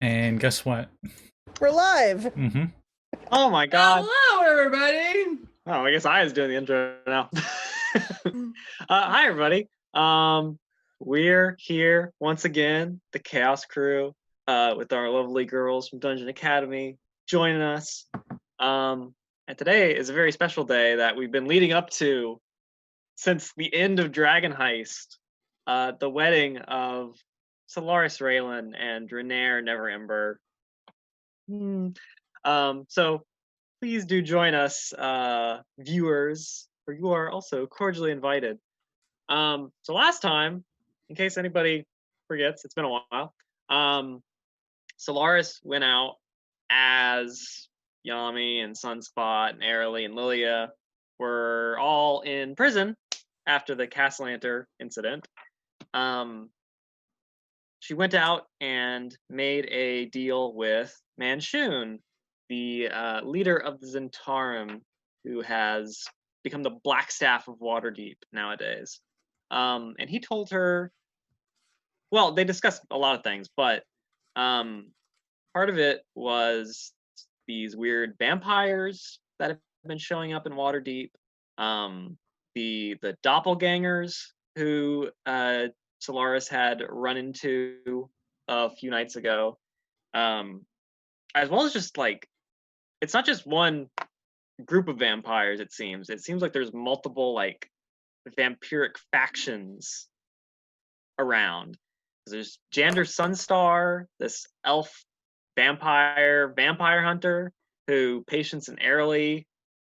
And guess what? We're live. Mm-hmm. Oh my god. Hello, everybody. Oh, I guess I was doing the intro now. Hi, everybody. We're here once again, the Chaos Crew, with our lovely girls from Dungeon Academy joining us. And today is a very special day that we've been leading up to since the end of Dragon Heist, the wedding of Solaris, Reylan, and Renaer, Neverember. So please do join us, viewers, for you are also cordially invited. So last time, in case anybody forgets, it's been a while, Solaris went out as Yami and Sunspot and Airly and Lilia were all in prison after the Castellanter incident. She went out and made a deal with Manchun, the leader of the Zentarum, who has become the Black Staff of Waterdeep nowadays. And he told her, well, they discussed a lot of things, but part of it was these weird vampires that have been showing up in Waterdeep, the doppelgangers who Solaris had run into a few nights ago, as well as just like, it's not just one group of vampires, it seems. It seems like there's multiple like vampiric factions around. There's Jander Sunstar, this elf vampire hunter who Patience and Airly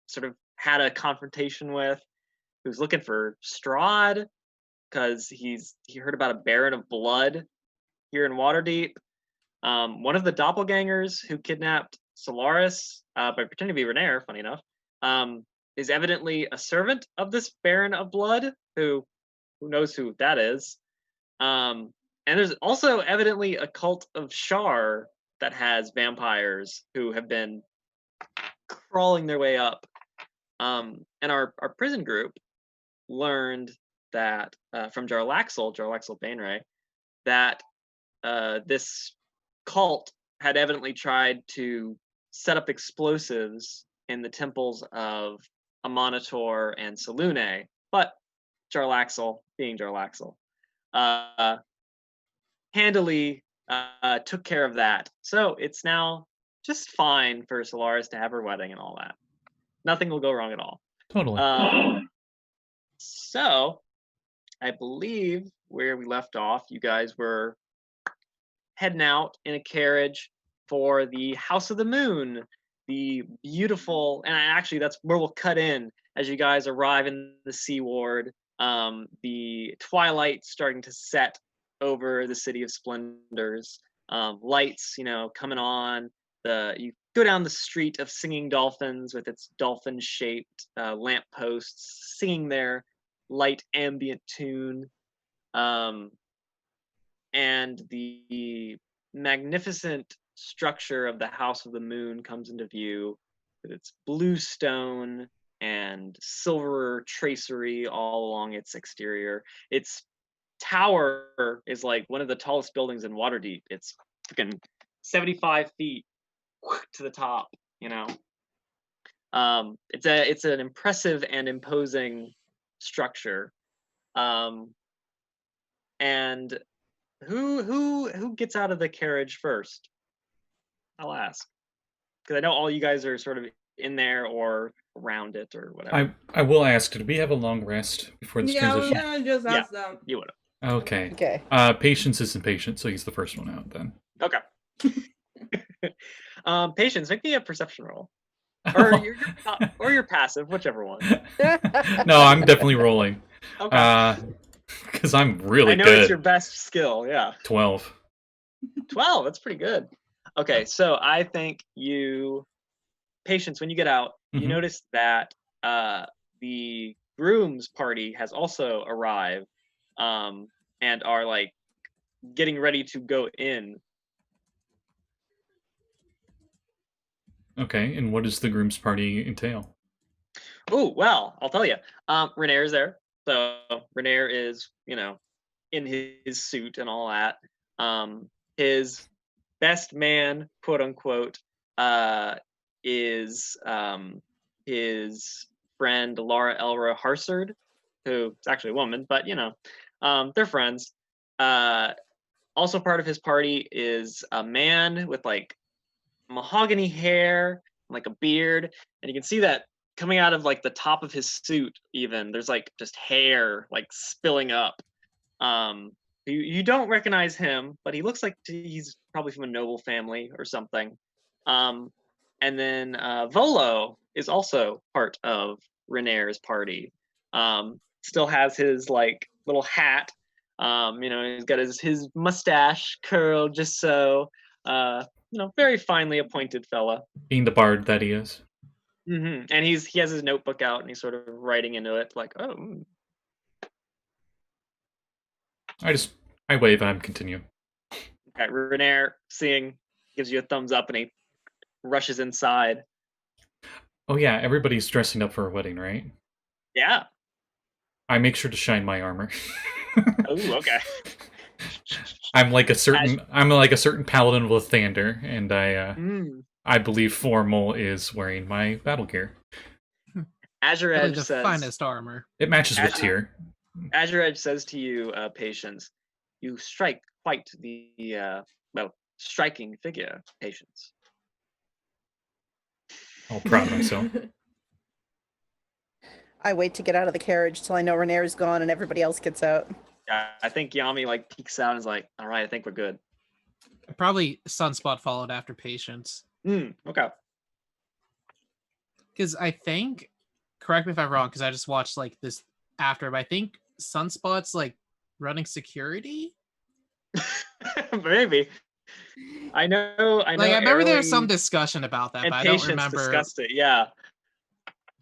sort of had a confrontation with, who's looking for Strahd because he heard about a Baron of Blood here in Waterdeep. One of the doppelgangers who kidnapped Solaris by pretending to be Renaer, funny enough, is evidently a servant of this Baron of Blood, who knows who that is. And there's also evidently a cult of Shar that has vampires who have been crawling their way up. And our prison group learned that from Jarlaxle Bainray, that this cult had evidently tried to set up explosives in the temples of Amonitor and Selûne, but Jarlaxle, being Jarlaxle, handily took care of that. So it's now just fine for Solaris to have her wedding and all that. Nothing will go wrong at all. Totally. So I believe where we left off, you guys were heading out in a carriage for the House of the Moon, the beautiful, and actually that's where we'll cut in as you guys arrive in the Sea Ward. The twilight starting to set over the City of Splendors. Lights, coming on. You go down the street of Singing Dolphins with its dolphin-shaped lampposts, singing their light ambient tune. And the magnificent structure of the House of the Moon comes into view with its blue stone and silver tracery all along its exterior. Its tower is like one of the tallest buildings in Waterdeep. It's freaking 75 feet to the top, It's an impressive and imposing structure. And who gets out of the carriage first? I'll ask, because I know all you guys are sort of in there or around it or whatever. I will ask, did we have a long rest before this transition? Yeah, just ask them. You would have. Okay. Okay. Patience isn't patient, so he's the first one out then. Okay. Patience, make me a perception roll. Or you're passive, whichever one. No, I'm definitely rolling. Okay. Because I'm really good. I know it's your best skill, yeah. 12. 12, that's pretty good. Okay, so I think Patience, when you get out, you notice that the groom's party has also arrived, and are like getting ready to go in. Okay, and what does the groom's party entail? Oh, well, I'll tell you. Renaer is there. So Renaer is, in his suit and all that. His best man, quote unquote, is his friend Laura Elra Harsard, who is actually a woman, but they're friends. Also part of his party is a man with like mahogany hair, like a beard, and you can see that coming out of like the top of his suit. Even there's like just hair like spilling up. You don't recognize him, but he looks like he's probably from a noble family or something. And then Volo is also part of Renaer's party. Still has his like little hat. He's got his mustache curled just so. Very finely appointed fella. Being the bard that he is. And he has his notebook out and he's sort of writing into it like, oh. I wave and I continue. Okay, Renaer gives you a thumbs up and he rushes inside. Oh yeah, everybody's dressing up for a wedding, right? Yeah. I make sure to shine my armor. Oh, okay. I'm like a certain paladin with Thander, and I believe Formal is wearing my battle gear. Azure Really Edge the says finest armor. It matches with tier. Azure Edge says to you, Patience, you strike quite the striking figure, Patience. All proud of myself. I wait to get out of the carriage till I know Renaer's gone and everybody else gets out. Yeah, I think Yami like peeks out and is like, all right, I think we're good. Probably Sunspot followed after Patience. Okay. Because I think, correct me if I'm wrong, because I just watched like this after, but I think Sunspot's like running security. Maybe. I know. Like I remember there was some discussion about that, but I don't remember. Discussed it. Yeah.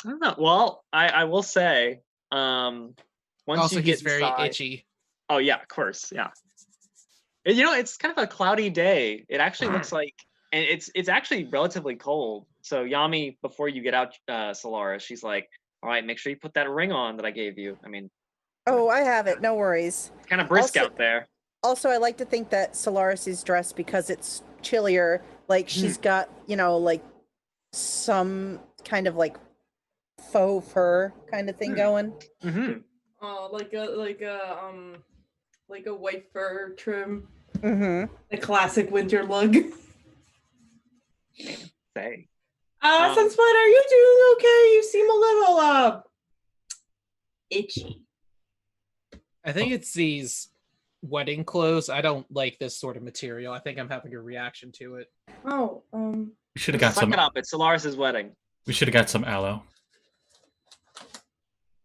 I don't know. Well, I will say, once also, you get he's very inside, itchy. Oh yeah, of course, yeah. And, it's kind of a cloudy day. It actually looks like, and it's actually relatively cold. So Yami, before you get out, Solaris, she's like, "All right, make sure you put that ring on that I gave you." I mean, Oh, I have it. No worries. it's kind of brisk out there. Also, I like to think that Solaris is dressed because it's chillier. Like she's got, like some kind of like faux fur kind of thing going. Mm-hmm. Like a white fur trim. Mm-hmm. A classic winter look. Say. Sunspot, are you doing okay? You seem a little itchy. I think it's these wedding clothes. I don't like this sort of material. I think I'm having a reaction to it. Oh, We should have got Suck some. it up. It's Solaris's wedding. We should have got some aloe.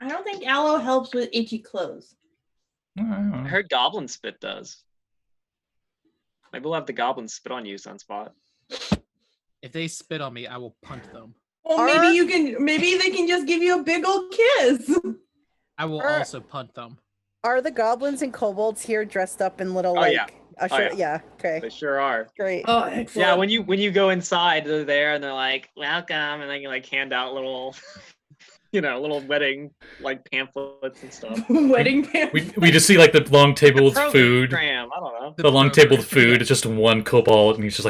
I don't think aloe helps with itchy clothes. I heard goblin spit does. Maybe we'll have the goblin spit on you, Sunspot. If they spit on me, I will punt them. Well, maybe they can just give you a big old kiss. I will also punt them. Are the goblins and kobolds here dressed up in little yeah. yeah, okay. They sure are. Great. Oh, excellent. Yeah, when you go inside, they're there and they're like, "Welcome," and then you like hand out little, little wedding like pamphlets and stuff. Wedding pants. We just see like the long table with food. Program, I don't know. The long table with food. It's just one kobold, and he's just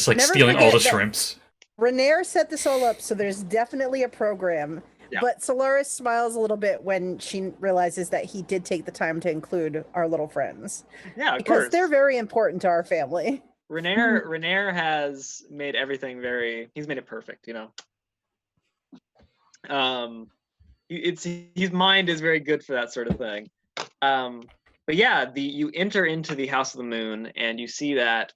like Never stealing all the forget that- shrimps. Renaer set this all up, so there's definitely a program. Yeah. But Solaris smiles a little bit when she realizes that he did take the time to include our little friends. Yeah, of because course. they're very important to our family. Renaer has made everything he's made it perfect, his mind is very good for that sort of thing. But yeah, you enter into the House of the Moon and you see that,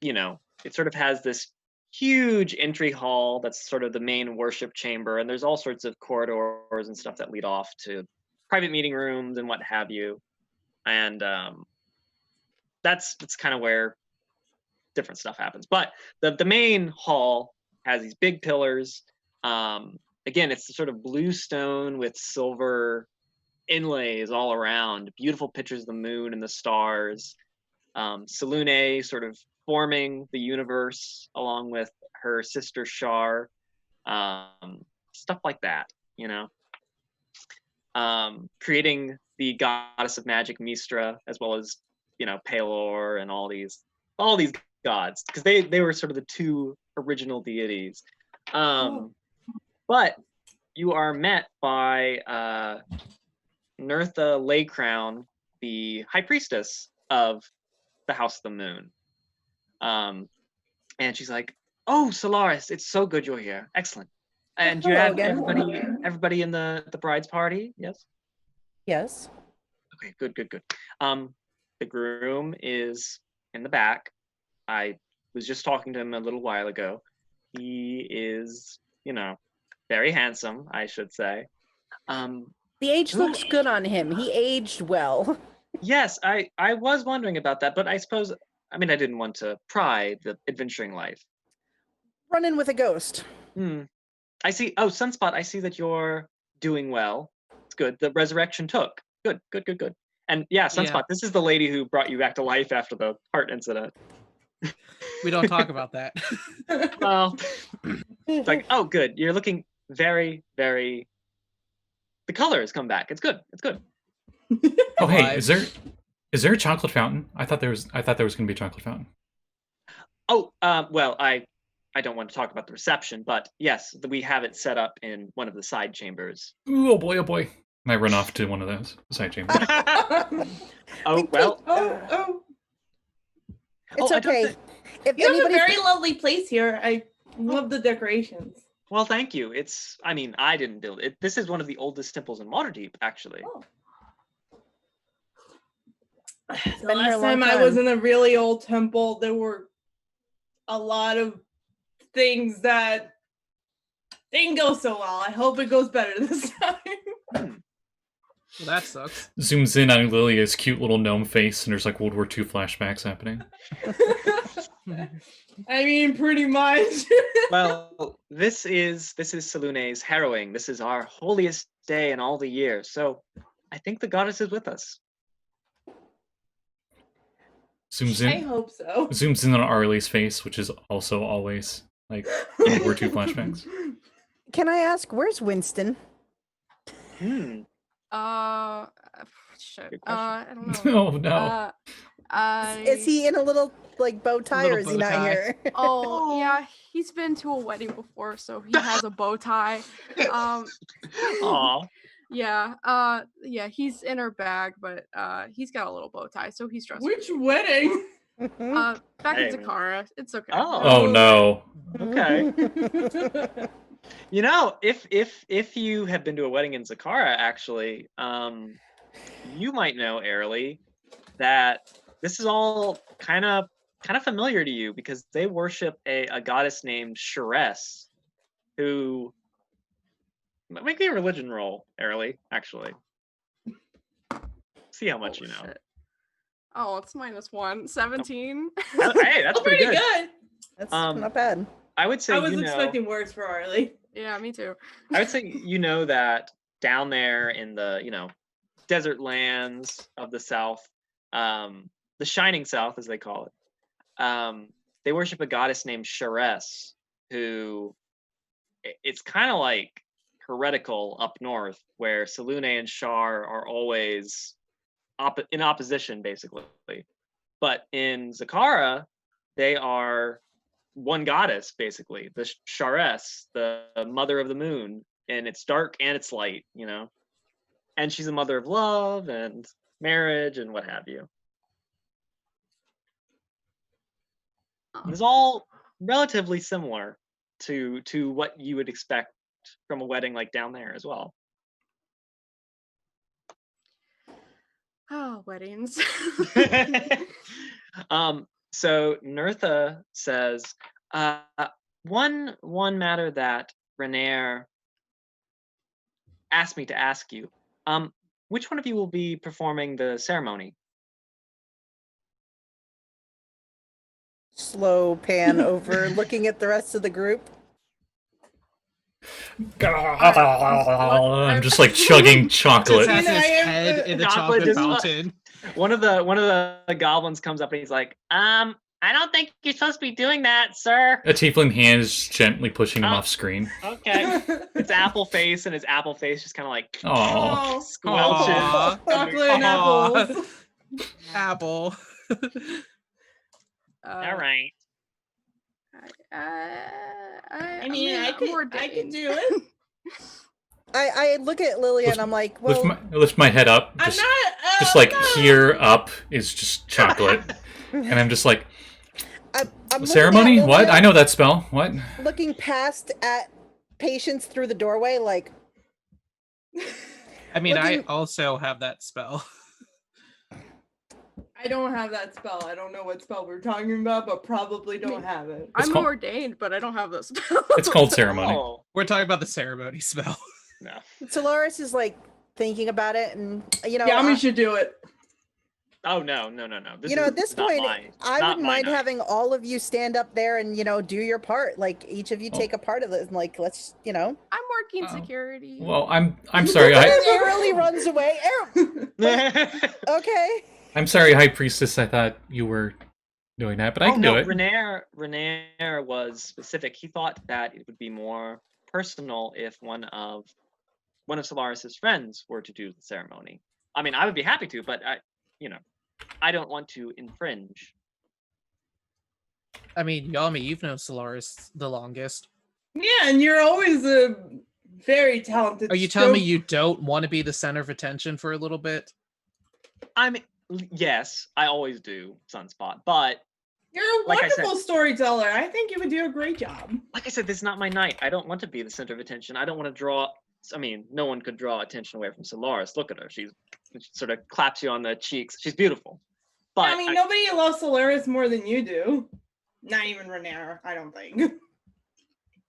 it sort of has this huge entry hall that's sort of the main worship chamber, and there's all sorts of corridors and stuff that lead off to private meeting rooms and what have you. And that's kind of where different stuff happens. But the main hall has these big pillars. Again, it's sort of blue stone with silver inlays all around, beautiful pictures of the moon and the stars. Selûne sort of forming the universe along with her sister Shar, stuff like that, creating the goddess of magic Mistra, as well as Pelor and all these gods because they were sort of the two original deities. But you are met by Nertha Laycrown, the high priestess of the House of the Moon. And she's like, "Oh, Solaris, it's so good you're here. Excellent. And you Hello had again. everybody in the bride's party? Yes? Yes. Okay, good. The groom is in the back. I was just talking to him a little while ago. He is, very handsome, I should say. The age looks good on him. He aged well. Yes, I was wondering about that, but I suppose, I didn't want to pry the adventuring life. Running with a ghost. I see. Oh, Sunspot, I see that you're doing well. It's good. The resurrection took. Good. And yeah, Sunspot, this is the lady who brought you back to life after the heart incident. We don't talk about that. Well, it's like, oh, good. You're looking very, very. The color has come back. It's good. Oh, hey, is there a chocolate fountain? I thought there was going to be a chocolate fountain. Oh, well, I don't want to talk about the reception, but yes, we have it set up in one of the side chambers. Ooh, oh boy. And I run off to one of those side chambers. Oh, well. It's okay. If You have a anybody very lovely place here. I love the decorations. Well, thank you. I didn't build it. This is one of the oldest temples in Waterdeep, actually. Oh. The been here a last long time I time. was in a really old temple, there were a lot of things that didn't go so well. I hope it goes better this time. Well, that sucks. Zooms in on Lilia's cute little gnome face, and there's like World War II flashbacks happening. Pretty much. Well, this is Selûne's harrowing. This is our holiest day in all the year. So I think the goddess is with us. Zooms I in. hope so. Zooms in on Arlie's face, which is also always like World War II flashbacks. Can I ask, where's Winston? Hmm. Shit. Good question. I don't know. Oh no. Is he in a little bow tie, Little or is he bow not tie. here? Oh, yeah, he's been to a wedding before, so he has a bow tie. Aw. Yeah, he's in her bag, but he's got a little bow tie, so he's dressed. Which wedding? Back Hey, in man. Zakara. It's okay. Oh. Oh no. Okay. If you have been to a wedding in Zakara, actually, you might know, Airly, that this is all kind of familiar to you because they worship a goddess named Sharess, who make me a religion roll, Airly, actually. See how much you know. Shit. Oh, it's -1. 17. Hey, that's pretty good. That's Um, not bad. I would say I was you know. expecting worse for Arlie. Yeah, me too. I would say you know that down there in the desert lands of the South, the Shining South as they call it, they worship a goddess named Sharess, who it's kind of like heretical up north, where Selûne and Shar are always in opposition, basically. But in Zakara, they are one goddess, basically, the Sharess, the mother of the moon, and it's dark and it's light, and she's a mother of love and marriage and what have you. It's all relatively similar to what you would expect from a wedding like down there as well. Oh, weddings. So Nertha says, one matter that Renaer asked me to ask you. Which one of you will be performing the ceremony? Slow pan over, looking at the rest of the group. I'm just like chugging chocolate. Just has his I am head in the chocolate chocolate just- fountain. One of the goblins comes up and he's like, I don't think you're supposed to be doing that, sir. A tiefling hand is gently pushing him Oh. off screen. Okay. It's apple face, and his apple face just kind of like Oh, squelches. Aw. Chocolate and Aw. apples. Apple. All right. I mean, I I'm could ordained. do it. I look at Lilia and I'm like, well, lift my head up. I'm Just, not. just like here up is just chocolate, and I'm just like, I'm looking ceremony? at What? Lilia, I know that spell. What? looking past at Patience through the doorway, like. I mean, I Looking- also have that spell. I don't have that spell. I don't know what spell we're talking about, but probably don't have it. It's I'm called- ordained, but I don't have the spell. It's called ceremony. Oh, We're talking about the ceremony spell. no. Solaris is like thinking about it, and Yami should do it. Oh, no. This at this is not point, my- I not wouldn't my mind night. having all of you stand up there and do your part. Like each of you Oh. take a part of it, and like let's I'm working Oh. security. Well, I'm sorry. Airily runs away. Okay. I'm sorry, High Priestess. I thought you were doing that, but I can do it. Renaer was specific. He thought that it would be more personal if one of Solaris's friends were to do the ceremony. I mean, I would be happy to, but I don't want to infringe. I mean, Yami, you've known Solaris the longest. Yeah, and you're always a very talented. Are you telling me you don't want to be the center of attention for a little bit? I mean, yes, I always do, Sunspot, but You're a like I said- wonderful storyteller. I think you would do a great job. like I said, this is not my night. I don't want to be the center of attention. I don't want to draw. I mean, no one could draw attention away from Solaris. Look at her. She sort of claps you on the cheeks. She's beautiful. But I mean, nobody loves Solaris more than you do. Not even Renaer, I don't think.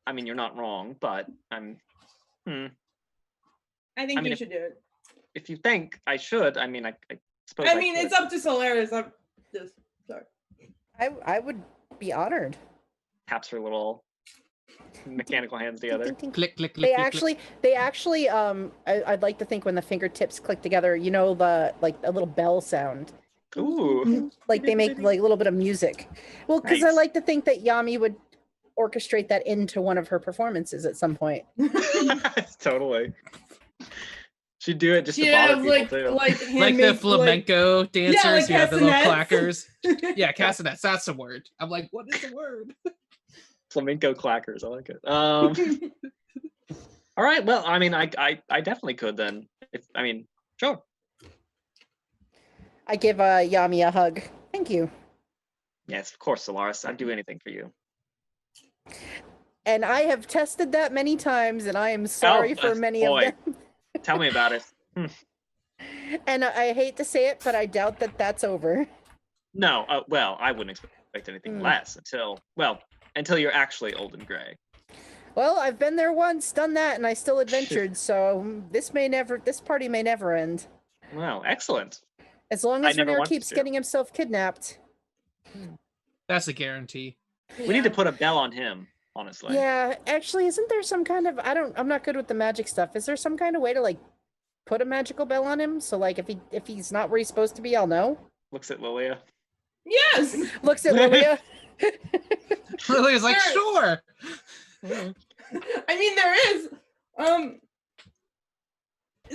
I mean, you're not wrong, but I think I mean, you if- should do it. if you think I should, I mean, I suppose. I mean, could. it's up to Solaris. I'm just sorry. I would be honored. Taps her little mechanical hands together. Click, click, click. They click, actually, I'd like to think when the fingertips click together, the like a little bell sound. Ooh. Like they make like a little bit of music. Well, because I Nice. like to think that Yami would orchestrate that into one of her performances at some point. Totally. She'd do it just She to bother have people too. Like the handmade, flamenco dancers, like you have the little castanets. clackers. Yeah, castanets, that's the word. I'm like, what is the word? Flamenco clackers. I like it. All right. Well, I mean, I definitely could then. Sure. I give Yami a hug. Thank you. Yes, of course, Solaris. I'd do anything for you. And I have tested that many times, and I am sorry for many boy. of them. Tell me about it. And I hate to say it, but I doubt that that's over. No, well, I wouldn't expect anything less until you're actually old and gray. Well, I've been there once, done that, and I still adventured. So this party may never end. Wow, excellent. As long I as never Renaer wanted keeps to. getting himself kidnapped. That's a guarantee. We need to put a bell on him, honestly. Yeah, actually, isn't there some kind of I'm not good with the magic stuff. Is there some kind of way to like put a magical bell on him? So like if he's not where he's supposed to be, I'll know. Looks at Lilia. Yes. Looks at Lilia. Lilia's like, Sure. sure. I mean, there is.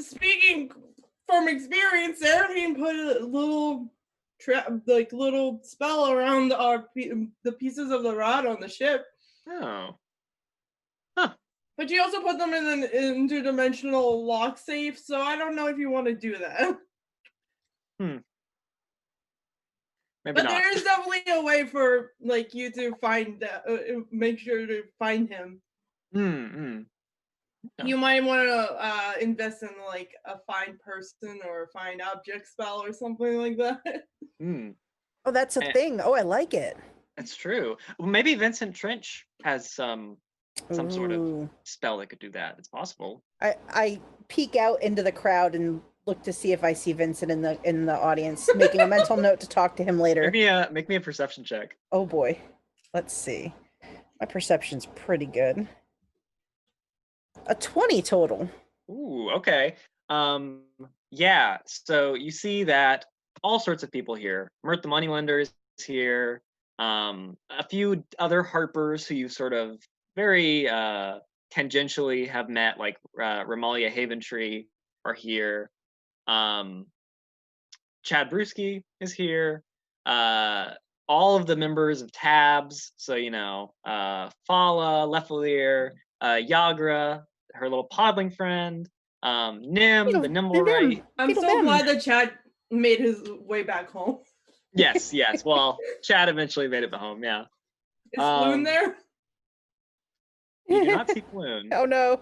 Speaking from experience, Seraphine put a little little spell around the pieces of the rod on the ship. Oh. But you also put them in an interdimensional lock safe, so I don't know if you want to do that. Maybe But not. there is definitely a way for like you to find make sure to find him. Yeah. You might want to invest in like a find person or a find object spell or something like that. Oh, that's a thing. Oh, I like it. That's true. Well, maybe Vincent Trench has some sort of Ooh. spell that could do that. It's possible. I peek out into the crowd and look to see if I see Vincent in the audience, making a mental note to talk to him later. Make me a perception check. Oh boy. Let's see. My perception's pretty good. A 20 total. Ooh, okay. Yeah. So you see that all sorts of people here. Mert the Moneylender is here. A few other harpers who you sort of very tangentially have met, like Ramalia Haventree are here. Chad Brewski is here. all of the members of Tabs. So Fala, Lefalier, Yagra, her little podling friend, Nim, the Nimblewright. I'm so glad that Chad made his way back home. Yes. Well, Chad eventually made it home. Yeah. Is Selûne there? You do not see Selûne. Oh no.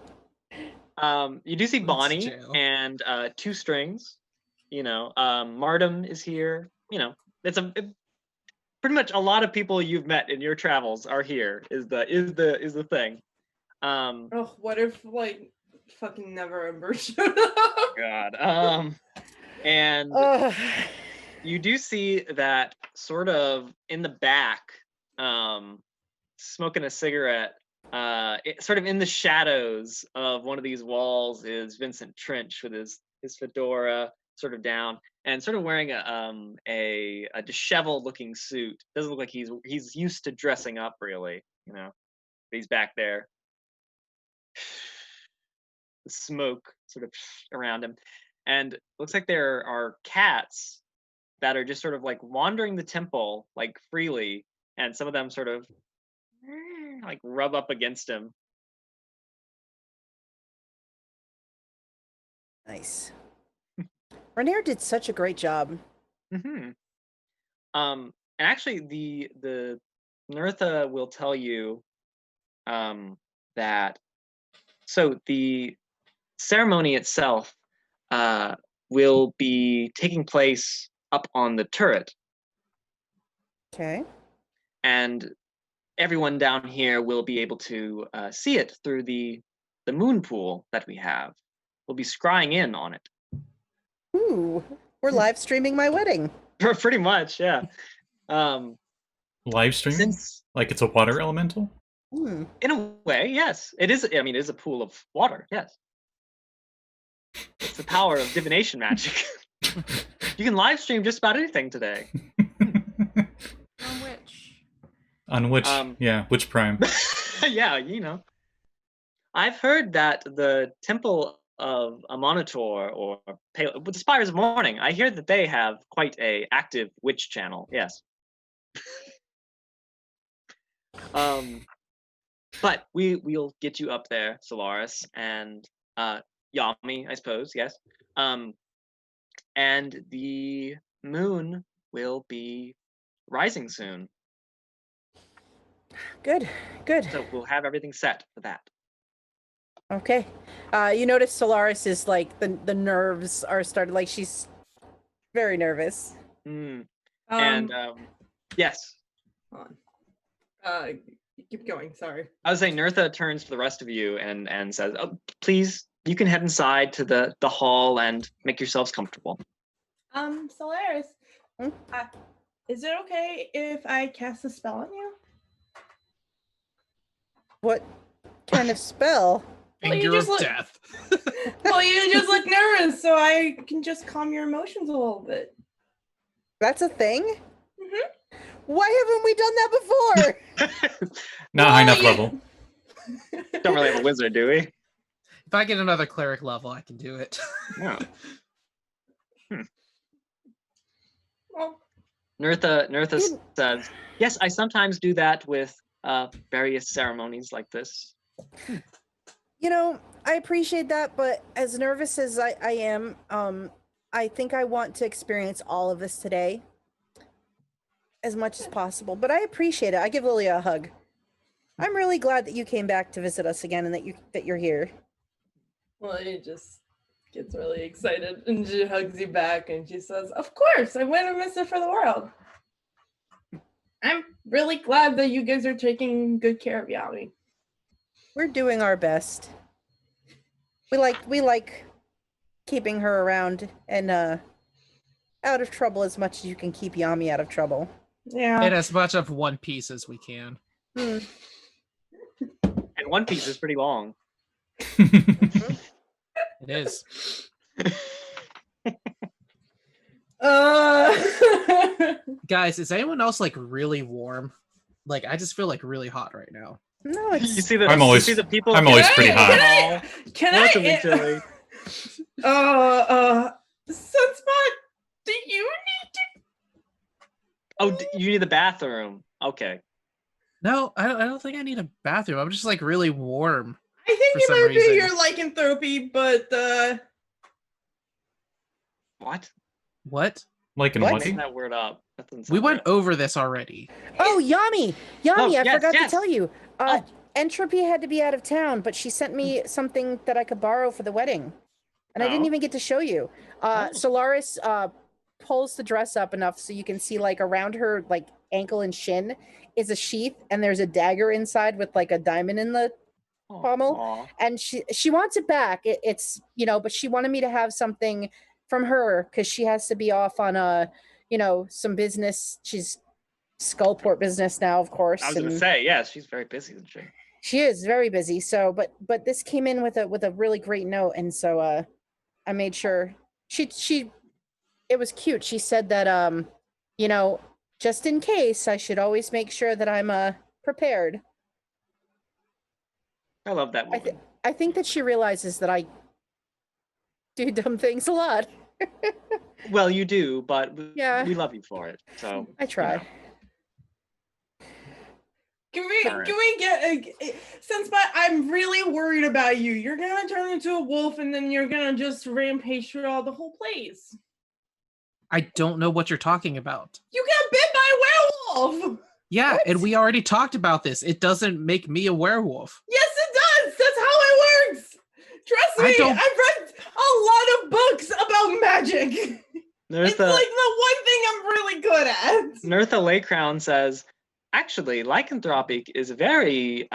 You do see That's Bonnie jail. and 2 strings. Martum is here. It's pretty much a lot of people you've met in your travels are here. Is the thing. Oh, what if like fucking Neverember showed up? God. And you do see that sort of in the back, smoking a cigarette. Sort of in the shadows of one of these walls is Vincent Trench with his fedora sort of down and sort of wearing a disheveled looking suit. Doesn't look like he's used to dressing up really, but he's back there. The smoke sort of around him, and looks like there are cats that are just sort of like wandering the temple like freely, and some of them sort of like rub up against him. Nice. Renaer did such a great job. Mm-hmm. And actually, the Nertha will tell you that. So the ceremony itself will be taking place up on the turret. Okay. And everyone down here will be able to see it through the moon pool that we have. We'll be scrying in on it. Ooh, we're live streaming my wedding. Pretty much, yeah. Live streaming? Like it's a water elemental? Hmm. In a way, yes. It is. I mean, it is a pool of water. Yes. It's the power of divination magic. You can live stream just about anything today. On which? On which? Yeah, which prime? Yeah, I've heard that the Temple of Amonitor or the Spires of Morning, I hear that they have quite a active witch channel. Yes. But we'll get you up there, Solaris, and Yami, I suppose, yes. And the moon will be rising soon. Good. So we'll have everything set for that. Okay. You notice Solaris is like the nerves are started, like she's very nervous. And yes. Hold on. Keep going. Sorry. I was saying, Nertha turns to the rest of you and says, "Oh, please, you can head inside to the hall and make yourselves comfortable." Solaris, is it okay if I cast a spell on you? What kind of spell? Finger of death. Well, you just look nervous, so I can just calm your emotions a little bit. That's a thing? Mm-hmm. Why haven't we done that before? Not high enough level. Don't really have a wizard, do we? If I get another cleric level, I can do it. No. Well, Nertha says, "Yes, I sometimes do that with various ceremonies like this." I appreciate that, but as nervous as I am, I think I want to experience all of this today as much as possible. But I appreciate it. I give Lilia a hug. I'm really glad that you came back to visit us again and that you're here. well, he just gets really excited and she hugs you back and she says, "Of course, I wouldn't miss it for the world. I'm really glad that you guys are taking good care of Yami." We're doing our best. We like keeping her around and out of trouble as much as you can keep Yami out of trouble. Yeah. In as much of One Piece as we can. And One Piece is pretty long. It is. Guys, is anyone else like really warm? Like, I just feel like really hot right now. No, You it's see the people. I'm always pretty hot. Relatively chilly. Sunspot, do you need to Oh, you need the bathroom. Okay. No, I don't think I need a bathroom. I'm just like really warm. I think For it some might reason. be your lycanthropy, but What? What? Like in What? what? Making that word up. That doesn't We sound went good. over this already. Oh, Yami! Oh, I yes, forgot yes. to tell you. Oh. Entropy had to be out of town, but she sent me something that I could borrow for the wedding. And I didn't Oh. even get to show you. Oh. Solaris pulls the dress up enough so you can see like around her like ankle and shin is a sheath, and there's a dagger inside with like a diamond in the pommel. Aw. And she wants it back. It's but she wanted me to have something from her because she has to be off on some business. She's Skullport business now, of course. I was gonna say, yeah, she's very busy, isn't she? She is very busy. So, but this came in with a really great note, and so I made sure she it was cute. She said that just in case, I should always make sure that I'm prepared. I love that woman. I think that she realizes that I do dumb things a lot. Well, you do, but Yeah. we love you for it. So I try. know. Can we All right. can we get since I'm really worried about you. You're gonna turn into a wolf and then you're gonna just rampage through all the whole place. I don't know what you're talking about. You got bit by a werewolf. Yeah, What? and we already talked about this. It doesn't make me a werewolf. Yes, it does. That's how it works. Trust me, I've read a lot of books about magic. It's like the one thing I'm really good at. Nertha Laycrown says, actually, lycanthropy is a very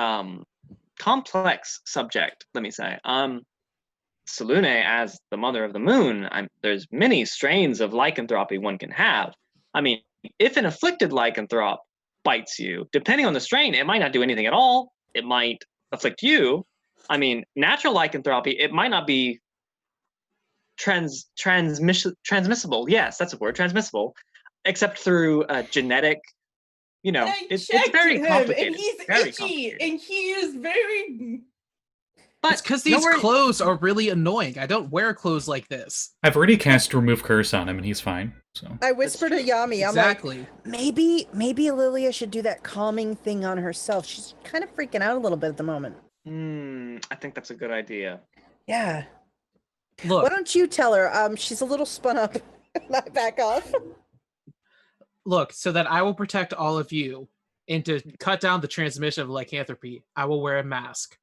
complex subject, let me say. Selûne, as the mother of the moon, there's many strains of lycanthropy one can have. I mean, if an afflicted lycanthrope bites you, depending on the strain, it might not do anything at all. It might afflict you. I mean, natural lycanthropy, it might not be transmissible. Yes, that's a word, transmissible, except through genetic. It's very complicated. And he's very itchy, complicated. and he is very. But it's because these clothes are really annoying. I don't wear clothes like this. I've already cast Remove Curse on him, and he's fine. So I whispered to Yami, Exactly. I'm like, maybe Lilia should do that calming thing on herself. She's kind of freaking out a little bit at the moment. I think that's a good idea. Yeah. Look, Why don't you tell her? She's a little spun up. Not back off. Look, so that I will protect all of you, and to cut down the transmission of lycanthropy, I will wear a mask.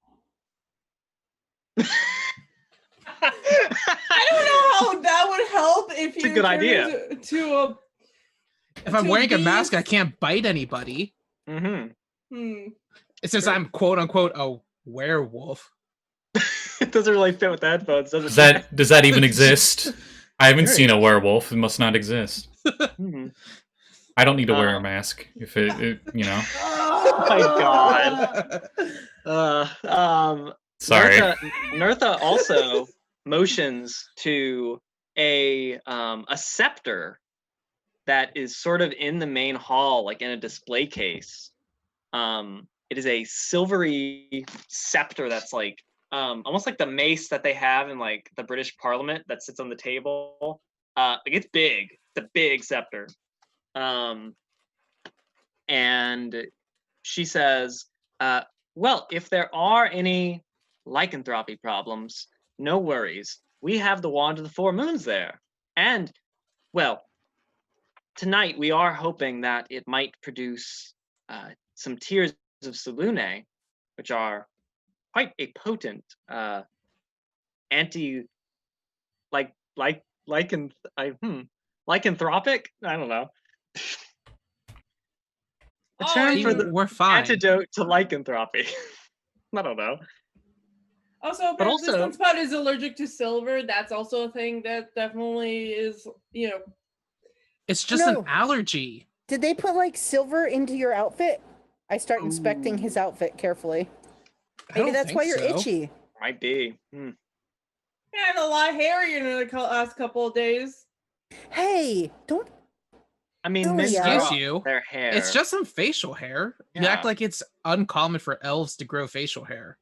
I don't know how that would help if It's a you good turn idea. If I'm wearing a mask, I can't bite anybody. Mm-hmm. Since I'm quote unquote a werewolf. It doesn't really fit with the headphones, does it? does that even exist? I haven't seen a werewolf. It must not exist. Mhm. I don't need to wear a mask if it. Oh my god. Sorry. Nertha also motions to a scepter that is sort of in the main hall, like in a display case. It is a silvery scepter that's like almost like the mace that they have in like the British Parliament that sits on the table. Like it's big. It's a big scepter. And she says, well, if there are any lycanthropy problems, no worries. We have the Wand of the Four Moons there. And, well, tonight we are hoping that it might produce some Tears of Selûne, which are quite a potent lycanthropic? I don't know. A term for the we're fine. antidote to lycanthropy. I don't know. Also, But but also- the Sunspot is allergic to silver. That's also a thing that definitely is, It's just No. an allergy. Did they put like silver into your outfit? I start inspecting his outfit carefully. I Maybe don't that's think why you're so. itchy. Might be. and a lot hairier in the last couple of days. Hey, don't. I mean, Oh, men yeah. grow Excuse out you. their hair. It's just some facial hair. You Yeah. act like it's uncommon for elves to grow facial hair.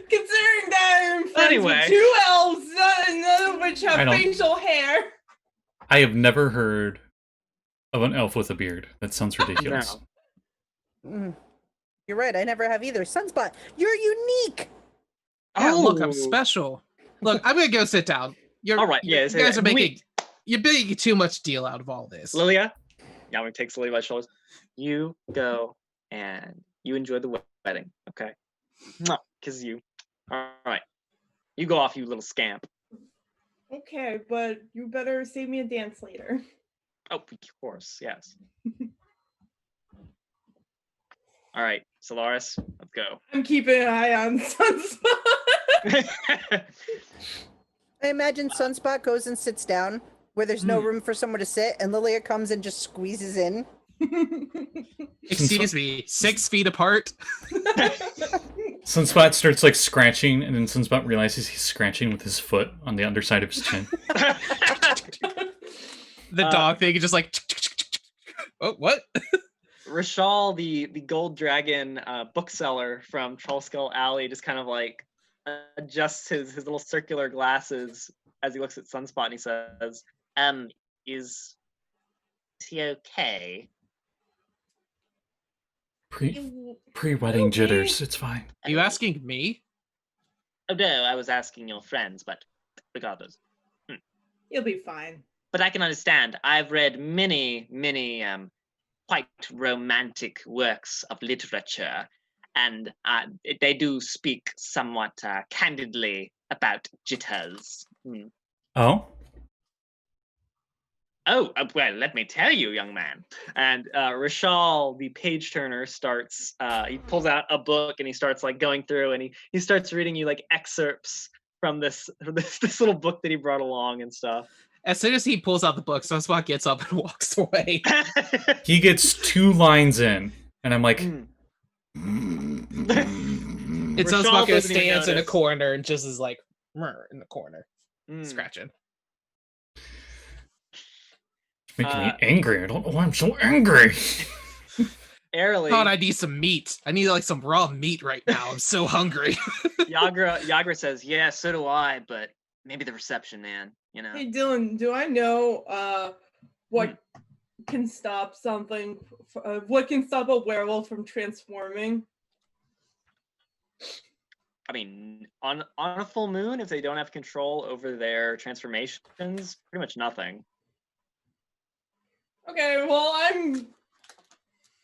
Considering that I'm friends Anyway. with 2 elves, none of which I have don't- facial hair. I have never heard of an elf with a beard. That sounds ridiculous. No. Mm. You're right. I never have either. Sunspot, you're unique. Yeah, look, I'm Oh. special. Look, I'm gonna go sit down. You're All right, you're- yeah, you say guys that. are making you're making too much deal out of all this. Lilia, Yami takes Lilia by the shoulders. You go and you enjoy the wedding, okay? Kiss you. All right. You go off, you little scamp. Okay, but you better save me a dance later. Oh, of course, yes. All right, Solaris, let's go. I'm keeping an eye on Sunspot. I imagine Sunspot goes and sits down where there's no Hmm. room for someone to sit, and Lilia comes and just squeezes in. Excuse me, 6 feet apart. Sunspot starts like scratching, and then Sunspot realizes he's scratching with his foot on the underside of his chin. The dog thing is just like. Oh, what? Rashal, the gold dragon bookseller from Trollskull Alley, just kind of like adjusts his little circular glasses as he looks at Sunspot and he says, is he okay? Pre-wedding Okay. jitters. It's fine. Are you asking me? Oh no, I was asking your friends, but regardless. You'll be fine. But I can understand. I've read many quite romantic works of literature, and they do speak somewhat candidly about jitters. Oh? Oh, well, let me tell you, young man. And Rashal, the page turner, starts, he pulls out a book and he starts like going through and he starts reading you like excerpts from this little book that he brought along and stuff. As soon as he pulls out the book, Sunspot gets up and walks away. He gets 2 lines in, and I'm like, And Rashal Sunspot goes doesn't even stands in a notice. corner and just is like in the corner, Mm. scratching. it's making me angry. I don't know why I'm so angry. Airily, God, I need some meat. I need like some raw meat right now. I'm so hungry. Yagra says, yeah, so do I, but maybe the reception, man, you know. Hey Dylan, do I know what can stop something? What can stop a werewolf from transforming? I mean, on a full moon, if they don't have control over their transformations, pretty much nothing. Okay, well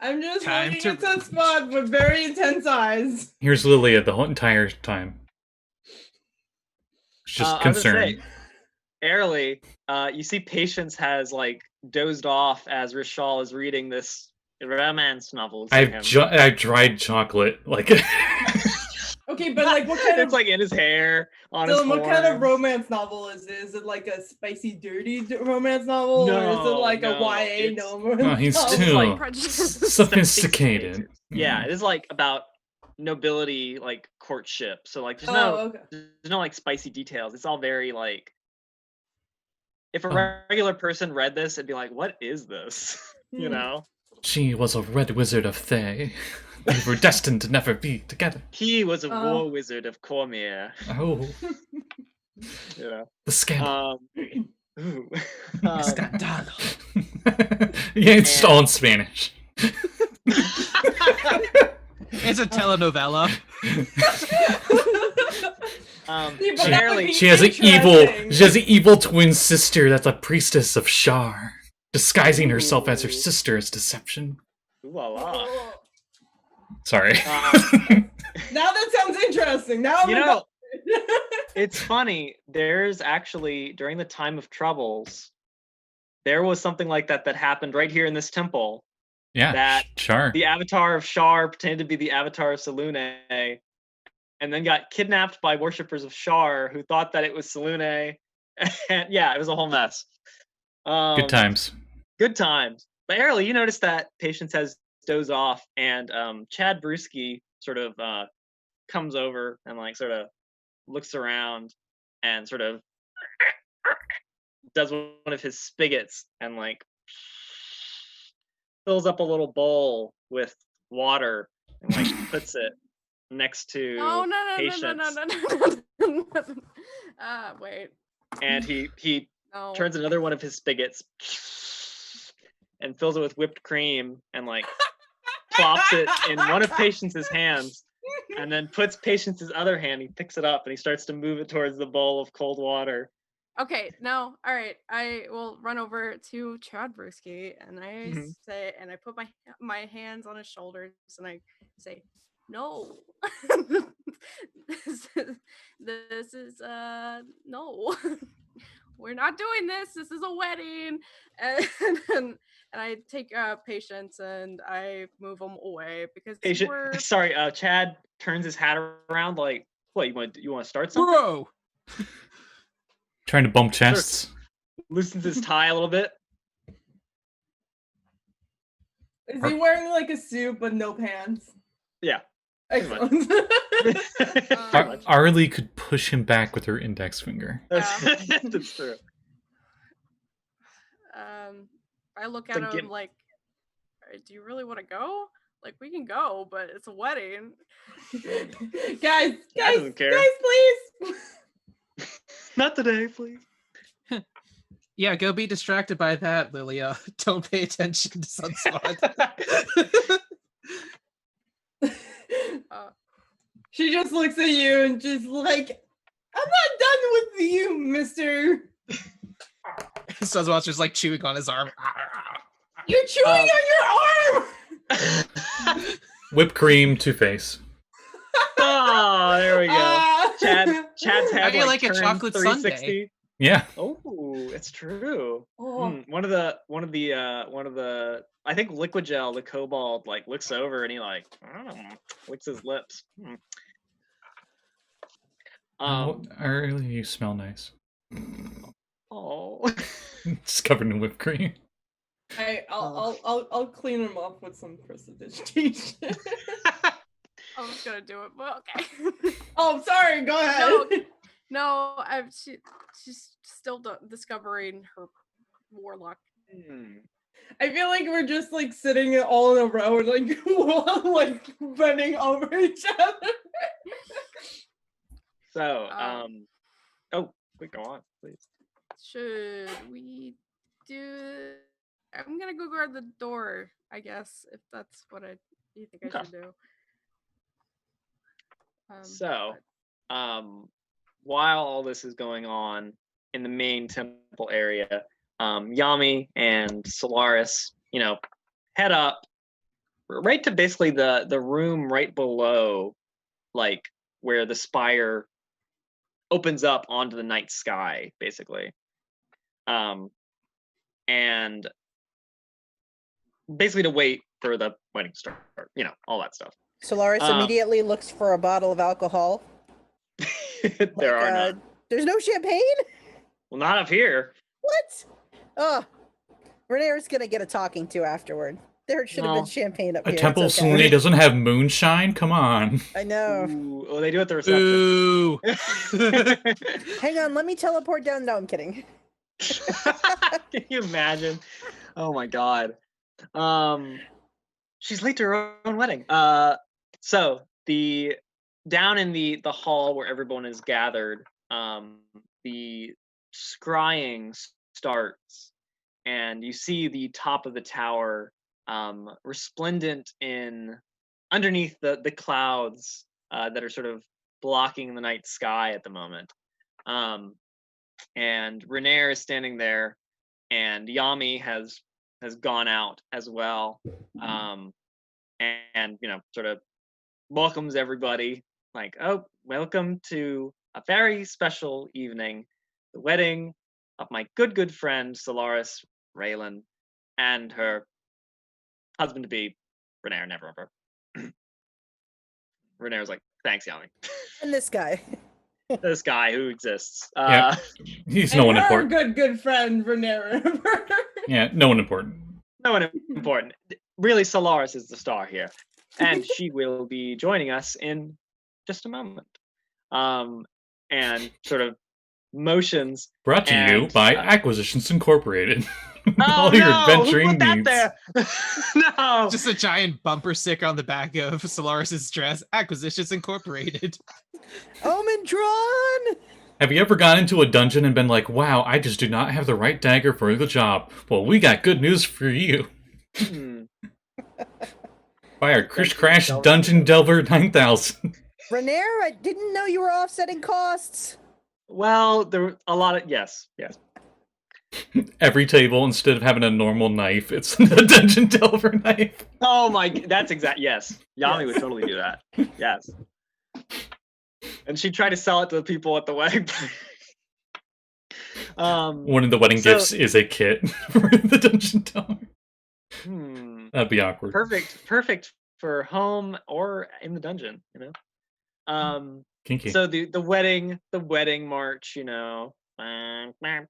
I'm just Time looking to- at Sunspot with very intense eyes. Here's Lilia the whole entire time. She's just I was gonna concerned. say, Airily, you see Patience has like dozed off as Rashal is reading this romance novel to him. I've dried chocolate. Like, Okay, but like what kind It's of like in his hair, on his Dylan, what kind of horns. romance novel is it? Is it like a spicy, dirty romance novel, or is it like No, a YA it's- romance oh, he's novel? too like Prejudice. sophisticated. Yeah, it is like about nobility, like courtship. So like, Oh, okay. there's no like spicy details. It's all very like. If a Oh. regular person read this, it'd be like, "What is this?" You Hmm. know. She was a red wizard of Thay. They were destined to never be together. He was a Oh. war wizard of Cormier. Oh, You know. the scandal. Ooh. Scandalo. Yeah, it's all in Spanish. It's a telenovela. Yeah, but that would Barely. be She has interesting. an evil twin sister that's a priestess of Shar, disguising herself as her Ooh. sister as deception. Ooh la la. Sorry. Now that sounds interesting. Now I'm You know, invested. it's funny. There's actually during the time of troubles, there was something like that that happened right here in this temple. Yeah, that Shar. The avatar of Shar pretended to be the avatar of Selûne, and then got kidnapped by worshippers of Shar who thought that it was Selûne. And yeah, it was a whole mess. Good times. Good times. But Airily, you notice that Patience has dozed off, and Chad Brewski sort of comes over and like sort of looks around and sort of does one of his spigots and like fills up a little bowl with water and like puts it next to No. Patience. Wait. And he No. turns another one of his spigots and fills it with whipped cream and like plops it in one of Patience's hands, and then puts Patience's other hand. He picks it up and he starts to move it towards the bowl of cold water. Okay, no, all right. I will run over to Chad Brewski and I say, and I put my hands on his shoulders and I say, "No, this is no, we're not doing this. This is a wedding." And I take Patience and I move him away because we're... Sorry, Chad turns his hat around like, "What, you want to start something?" Bro. Trying to bump chests. Loosens his tie a little bit. Is he wearing like a suit but no pants? Yeah. Excellent. Arlie could push him back with her index finger. That's true. I look at him like, "Do you really want to go? Like, we can go, but it's a wedding." guys, doesn't care. please. Not today, please. Yeah, go be distracted by that, Lilia. Don't pay attention to Sunspot. She just looks at you and just like, "I'm not done with you, mister." Sunspot's just like chewing on his arm. You're chewing on your arm! Whipped cream to face. Oh, there we go. Chad's head like a chocolate 360. sundae. Yeah. Oh, it's true. Oh. One of the I think Liquid Gel, the kobold, like looks over and he like licks his lips. Arlie, you smell nice. Oh. It's covered in whipped cream. I'll clean him up with some prestidigitation. I was gonna do it, but okay. Oh, sorry. Go ahead. No, she's still discovering her warlock. I feel like we're just like sitting all in a row, like like bending over each other. So, wait, go on, please. Should we do? I'm gonna go guard the door, I guess, if that's what you think I should do. While all this is going on in the main temple area, Yami and Solaris, head up right to basically the room right below, like where the spire opens up onto the night sky, basically. And basically to wait for the wedding to start, all that stuff. Solaris immediately looks for a bottle of alcohol. There are none. There's no champagne? Well, not up here. What? Oh, Renaer's gonna get a talking to afterward. There should have been champagne up here. A temple of Selûne doesn't have moonshine? Come on. I know. Ooh, well, they do at the reception. Ooh. Hang on, let me teleport down. No, I'm kidding. Can you imagine? Oh my god. She's late to her own wedding. So down in the hall where everyone is gathered, the scrying starts, and you see the top of the tower resplendent in underneath the clouds that are sort of blocking the night sky at the moment. And Renaer is standing there, and Yami has gone out as well, and sort of welcomes everybody, like, "Oh, welcome to a very special evening, the wedding of my good friend Solaris Reylan and her husband-to-be, Renaer Neverember." Renaer's like, "Thanks, Yami." And this guy. This guy who exists. Yeah, he's no one important. Good friend, Renaer. Yeah, no one important. No one important. Really, Solaris is the star here, and she will be joining us in just a moment. And sort of motions. Brought to you by Acquisitions Incorporated. all your adventuring Who put needs. that there? No. Just a giant bumper sticker on the back of Solaris's dress. Acquisitions Incorporated. Omendron! Have you ever gone into a dungeon and been like, wow, I just do not have the right dagger for the job? Well, we got good news for you. By our Krish Crash Dungeon Delver 9000. Renaer, I didn't know you were offsetting costs. Well, there were a lot of yes. Every table, instead of having a normal knife, it's a Dungeon Delver knife. Oh my, that's exact. Yes, Yami would totally do that. Yes, and she tried to sell it to the people at the wedding. One of the wedding gifts is a kit for the Dungeon Delver. That'd be awkward. Perfect for home or in the dungeon. Kinky. So the wedding march, or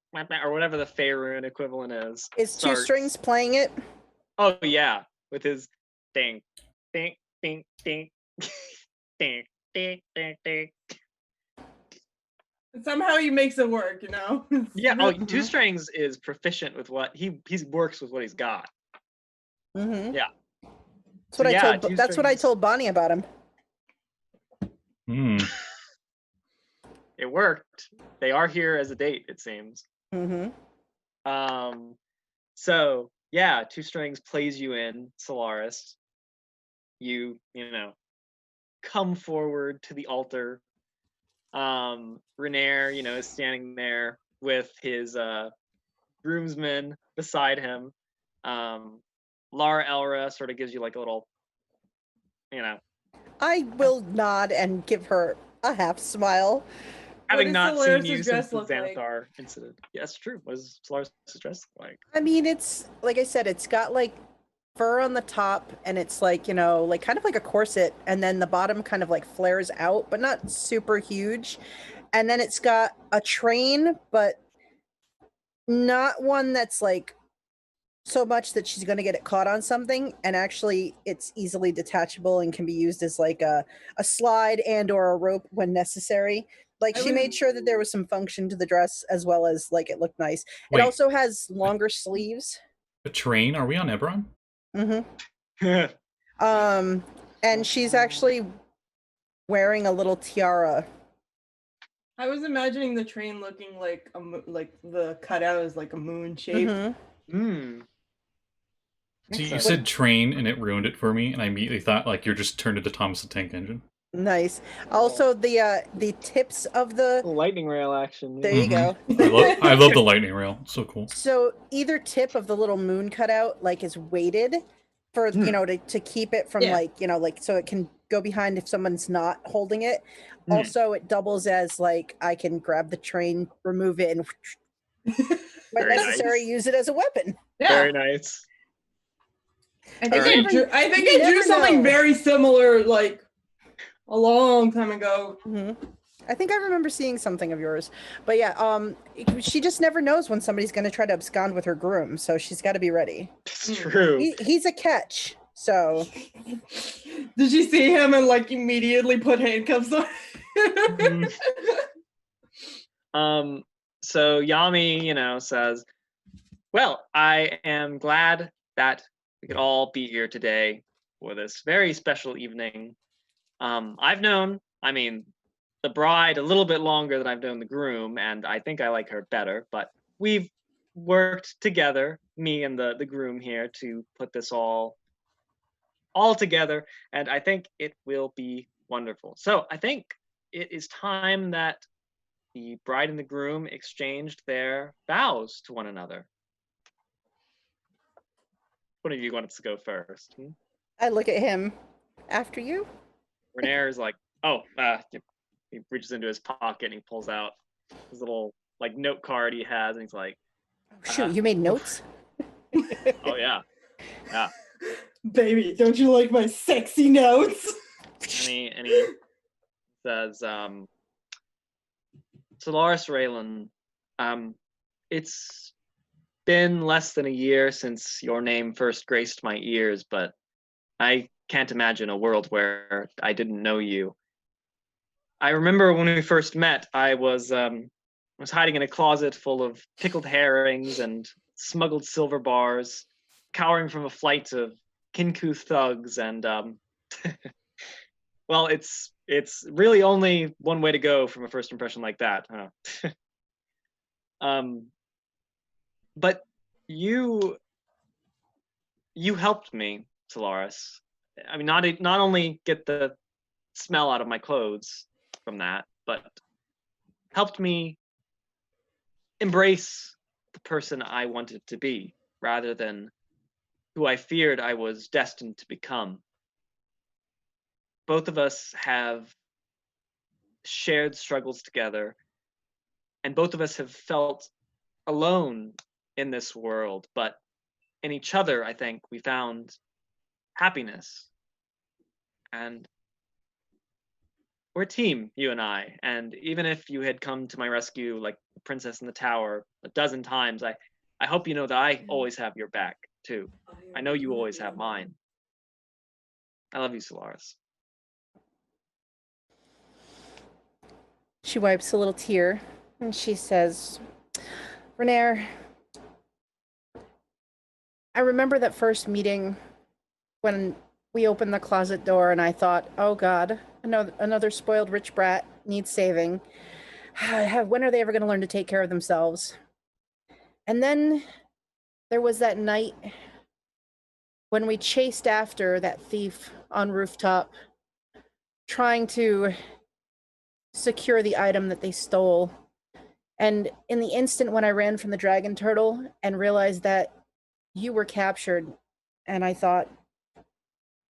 whatever the Faerun equivalent is. Is Two Strings playing it? Oh yeah, with his ding, ding, ding, ding, ding, ding, ding, ding. Somehow he makes it work, Yeah. Oh, Two Strings is proficient with what he works with what he's got. Mm-hmm. Yeah. That's what I told Bonnie about him. It worked. They are here as a date, it seems. Mm-hmm. So yeah, Two Strings plays you in Solaris. You come forward to the altar. Renaer, is standing there with his groomsmen beside him. Lara Elra sort of gives you like a little, I will nod and give her a half smile. Having not seen you dress since the look like? Xanathar incident. Yeah, that's true. What does Solaris' dress look like? I mean, it's like I said, it's got like fur on the top, and it's like like kind of like a corset, and then the bottom kind of like flares out, but not super huge. And then it's got a train, but not one that's like so much that she's going to get it caught on something, and actually it's easily detachable and can be used as like a slide and or a rope when necessary. Like she made sure that there was some function to the dress as well as like it looked nice. Wait. It also has longer sleeves. A train? Are we on Eberron? Mm-hmm. And she's actually wearing a little tiara. I was imagining the train looking like like the cutout is like a moon shape. Mm-hmm. So you said train and it ruined it for me, and I immediately thought like you're just turned into Thomas the Tank Engine. Nice. Also, the tips of the lightning rail action. There you go. I love the lightning rail. It's so cool. So either tip of the little moon cutout like is weighted for to keep it from like so it can go behind if someone's not holding it. Also, it doubles as like I can grab the train, remove it, and when necessary, use it as a weapon. Yeah. Very nice. I think I drew something very similar like a long time ago. Mm-hmm. I think I remember seeing something of yours, but yeah, she just never knows when somebody's going to try to abscond with her groom, so she's got to be ready. It's true. He's a catch. So, did you see him and like immediately put handcuffs on? So Yami, says, "Well, I am glad that we could all be here today for this very special evening. I've known, the bride a little bit longer than I've known the groom, and I think I like her better, but we've worked together, me and the groom here, to put this all together, and I think it will be wonderful. So I think it is time that the bride and the groom exchanged their vows to one another. One of you wants to go first? I look at him. After you? Renaer is like, he reaches into his pocket and he pulls out his little like note card he has, and he's like, shoot, you made notes? Oh yeah. Baby, don't you like my sexy notes? And he says, Solaris Reylan, it's been less than a year since your name first graced my ears, but I can't imagine a world where I didn't know you. I remember when we first met, I was hiding in a closet full of pickled herrings and smuggled silver bars, cowering from a flight of Kinku thugs, and well, it's really only one way to go from a first impression like that, huh? But you helped me, Solaris. I mean, not only get the smell out of my clothes from that, but helped me embrace the person I wanted to be, rather than who I feared I was destined to become. Both of us have shared struggles together, and both of us have felt alone in this world, but in each other, I think we found happiness. And we're a team, you and I. And even if you had come to my rescue like the princess in the tower a dozen times, I hope you know that I always have your back too. I know you always have mine. I love you, Solaris. She wipes a little tear and she says, Renaer, I remember that first meeting when we opened the closet door and I thought, oh God, another spoiled rich brat needs saving. When are they ever going to learn to take care of themselves? And then there was that night when we chased after that thief on rooftop, trying to secure the item that they stole. And in the instant when I ran from the dragon turtle and realized that you were captured, and I thought,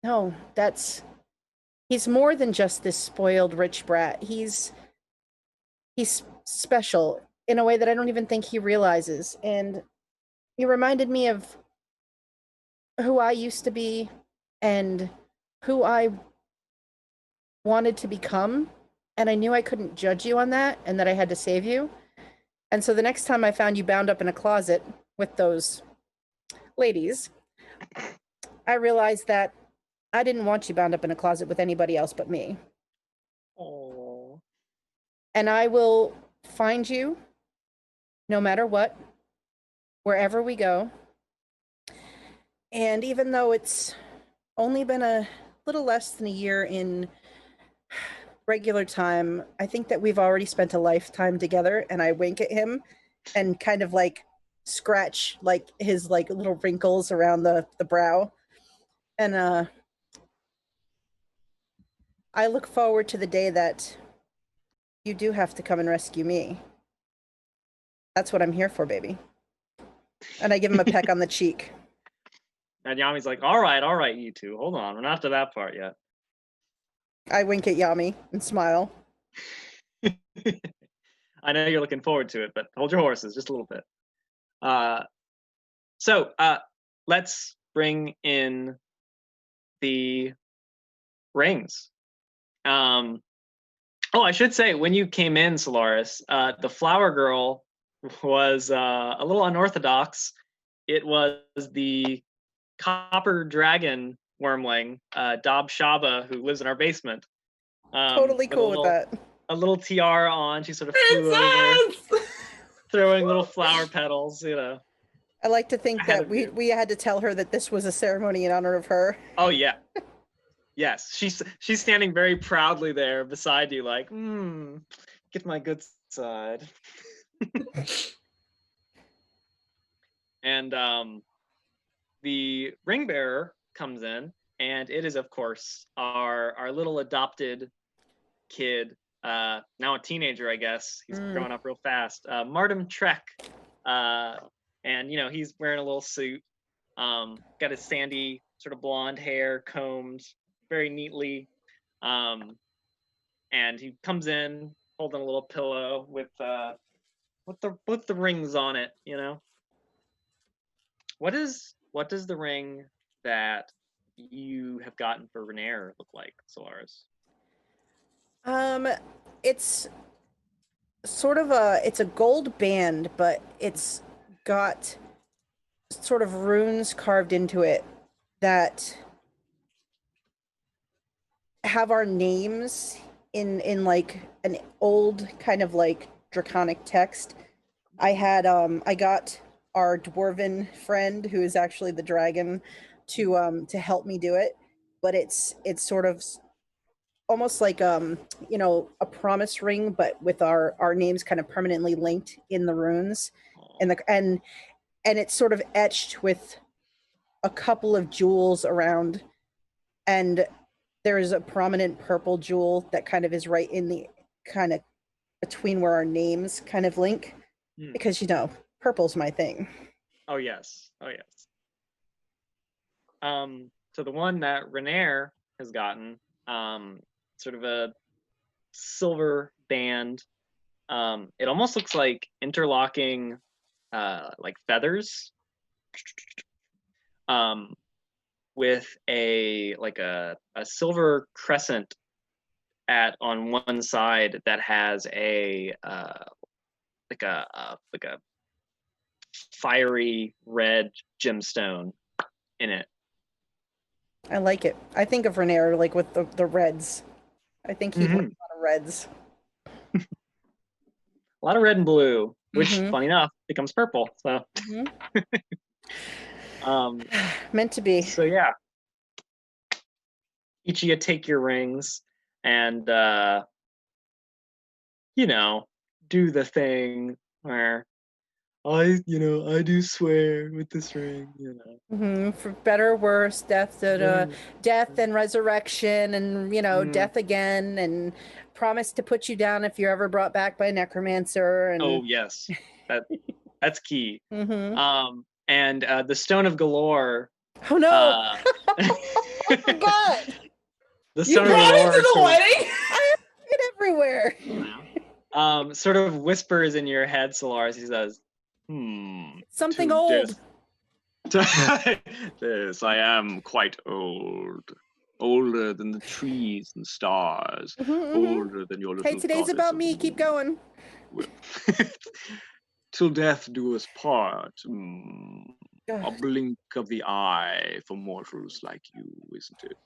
no, he's more than just this spoiled rich brat. He's special in a way that I don't even think he realizes. And he reminded me of who I used to be and who I wanted to become. And I knew I couldn't judge you on that and that I had to save you. And so the next time I found you bound up in a closet with those ladies, I realized that I didn't want you bound up in a closet with anybody else but me. Oh. And I will find you no matter what, wherever we go. And even though it's only been a little less than a year in regular time, I think that we've already spent a lifetime together. And I wink at him and kind of like scratch like his like little wrinkles around the brow. And I look forward to the day that you do have to come and rescue me. That's what I'm here for, baby. And I give him a peck on the cheek. And Yami's like, all right, you two. Hold on. We're not to that part yet. I wink at Yami and smile. I know you're looking forward to it, but hold your horses just a little bit. So let's bring in the rings. I should say, when you came in, Solaris, the flower girl was a little unorthodox. It was the copper dragon wormling, Dob Shaba, who lives in our basement. Totally cool with that. A little tiara on. She sort of flew over, throwing little flower petals, you know. I like to think that we had to tell her that this was a ceremony in honor of her. Oh, yeah. Yes, she's standing very proudly there beside you, like, get my good side. And the ring bearer comes in, and it is, of course, our little adopted kid, now a teenager, I guess. He's growing up real fast. Martin Trek, and you know, he's wearing a little suit, got his sandy sort of blonde hair combed very neatly, and he comes in holding a little pillow with the rings on it, you know. What does the ring that you have gotten for Renaer look like, Solaris? It's sort of it's a gold band, but it's got sort of runes carved into it that have our names in like an old kind of like draconic text. I got our dwarven friend, who is actually the dragon, to help me do it. But it's sort of almost like you know, a promise ring, but with our names kind of permanently linked in the runes, and it's sort of etched with a couple of jewels around, and there's a prominent purple jewel that kind of is right in the kind of between where our names kind of link, because you know, purple's my thing. Oh yes. So the one that Renaer has gotten, sort of a silver band. It almost looks like interlocking, like feathers, with a silver crescent on one side that has a like a fiery red gemstone in it. I like it. I think of Renaer like with the reds. I think he'd like a lot of reds. A lot of red and blue, which, funny enough, becomes purple. So, meant to be. So yeah, each of you take your rings and you know, do the thing where I do swear with this ring, you know. For better or worse, death and resurrection, and you know, death again, and promise to put you down if you're ever brought back by a necromancer. And oh yes, that's key. And the Stone of Galore. Oh no! I forgot. The Stone of Galore to the wedding. I have it everywhere. Sort of whispers in your head, Solaris. He says, something old. Yes, I am quite old. Older than the trees and stars. Older than your little Hey, today's about me. Keep going. Till death do us part. A blink of the eye for mortals like you, isn't it?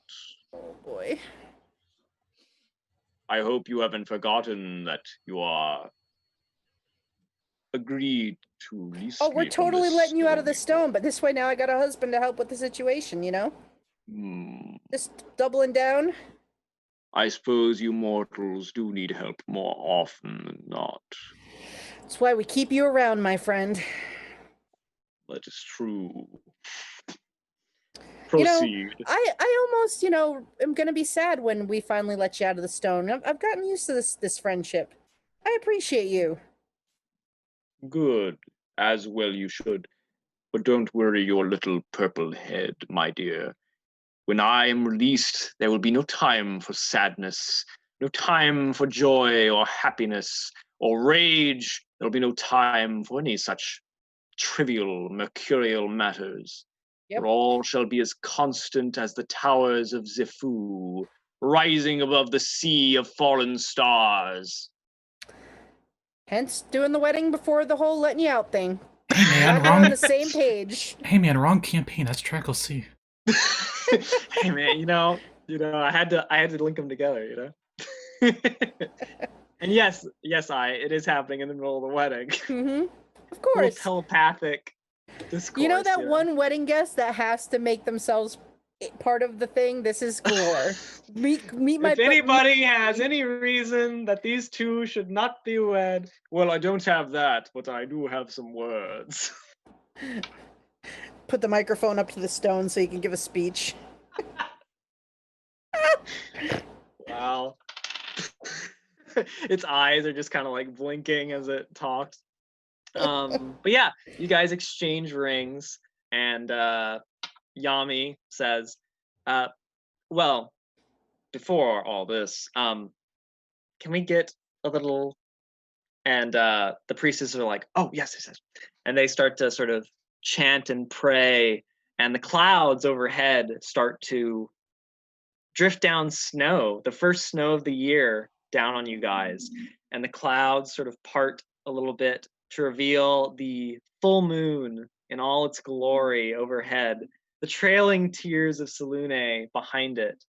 Oh boy. I hope you haven't forgotten that you are agreed to release. Oh, we're totally letting you out of the stone, but this way now I got a husband to help with the situation, you know? Just doubling down. I suppose you mortals do need help more often than not. That's why we keep you around, my friend. That is true. Proceed. You know, I almost, you know, am gonna be sad when we finally let you out of the stone. I've gotten used to this friendship. I appreciate you. Good, as well you should. But don't worry your little purple head, my dear. When I am released, there will be no time for sadness, no time for joy or happiness or rage. There will be no time for any such trivial, mercurial matters. For all shall be as constant as the towers of Zifu, rising above the sea of fallen stars. Hence, doing the wedding before the whole letting you out thing. Hey man, wrong. On the same page. Hey man, wrong campaign. That's Trackle C. Hey man, you know, I had to link them together, you know. And yes, it is happening in the middle of the wedding. Of course. Telepathic discourse. You know that one wedding guest that has to make themselves part of the thing? This is Galore. meet my. If anybody has any reason that these two should not be wed, well, I don't have that, but I do have some words. Put the microphone up to the stone so you can give a speech. Wow. Its eyes are just kind of like blinking as it talks. But yeah, you guys exchange rings, and Yami says, well, before all this, can we get a little? And the priestesses are like, oh yes. And they start to sort of chant and pray, and the clouds overhead start to drift down snow, the first snow of the year, down on you guys. And the clouds sort of part a little bit to reveal the full moon in all its glory overhead, the trailing tears of Selûne behind it.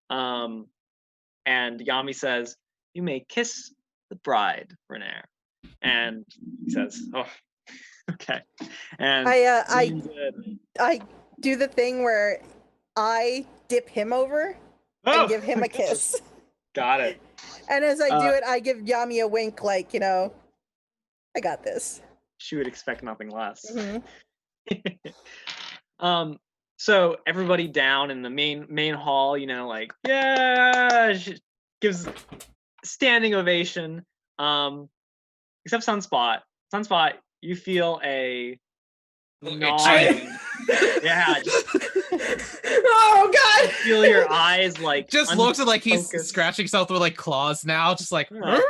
And Yami says, you may kiss the bride, Renaer. And he says, oh, Okay. And I do the thing where I dip him over and give him a kiss. Got it. And as I do it, I give Yami a wink, like, I got this. She would expect nothing less. Mm-hmm. So everybody down in the main hall, like, yeah, she gives standing ovation. Except Sunspot. Sunspot, you feel a gnawing. Yeah. Oh God! You feel your eyes like just looks like he's scratching himself with like claws now, just like. Huh?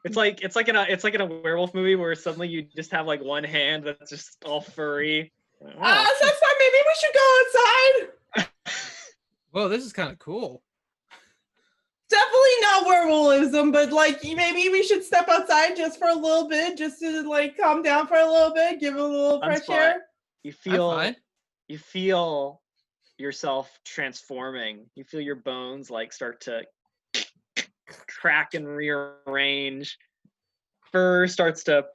It's like in a werewolf movie where suddenly you just have like one hand that's just all furry. Sunspot, maybe we should go outside. Whoa, this is kind of cool. Definitely not werewolfism, but like maybe we should step outside just for a little bit, just to like calm down for a little bit, give it a little fresh air. You feel yourself transforming. You feel your bones like start to crack and rearrange. Fur starts to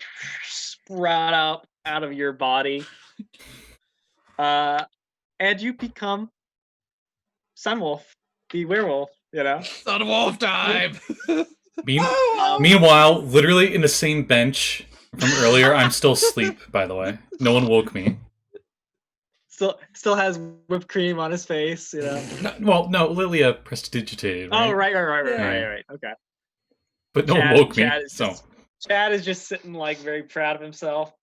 sprout out of your body. And you become Sunwolf, the werewolf, Sunwolf time! Meanwhile, literally in the same bench from earlier, I'm still asleep, by the way. No one woke me. Still has whipped cream on his face, No, Lilia prestidigitated, right? Oh, right. Okay. But no one woke me, Chad is just sitting like very proud of himself.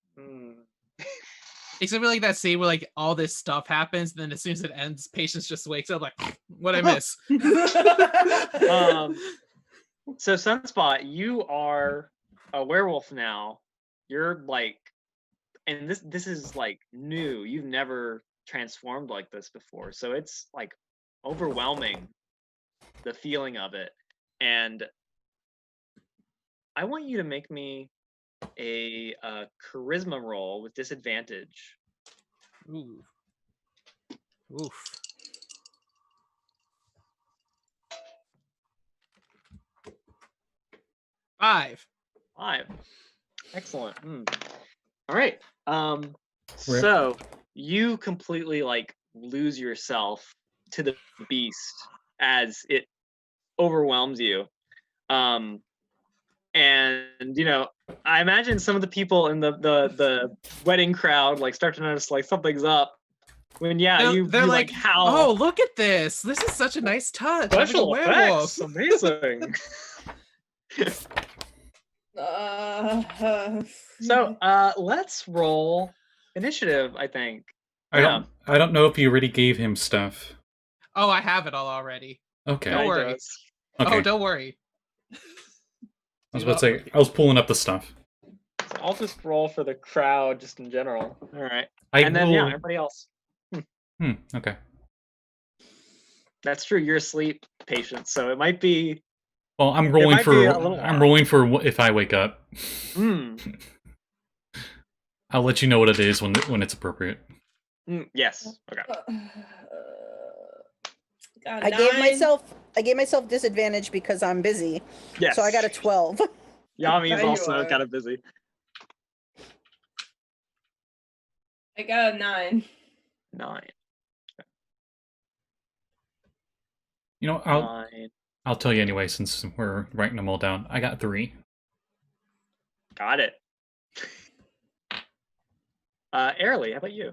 Except for like that scene where like all this stuff happens, and then as soon as it ends, Patience just wakes up like, what'd I miss? So Sunspot, you are a werewolf now. You're like, and this is like new. You've never transformed like this before, so it's like overwhelming, the feeling of it. And I want you to make me a charisma roll with disadvantage. Ooh. Oof. Five. Excellent. All right. So you completely like lose yourself to the beast as it overwhelms you. And I imagine some of the people in the wedding crowd like start to notice like something's up. When they're like, how? Oh, look at this! This is such a nice touch. Special effects, amazing. So let's roll initiative. I think. I don't know if you already gave him stuff. Oh, I have it all already. Okay. Don't worry. Okay. Oh, don't worry. I was about to say, I was pulling up the stuff. So I'll just roll for the crowd, just in general. All right. Then everybody else. Okay. That's true. You're asleep, Patience. So it might be. Well, I'm rolling for if I wake up. I'll let you know what it is when it's appropriate. Yes. Okay. I gave myself disadvantage because I'm busy. Yes. So I got a 12. Yami is also kind of busy. I got a 9. 9. I'll tell you anyway since we're writing them all down. I got 3. Got it. Airly, how about you?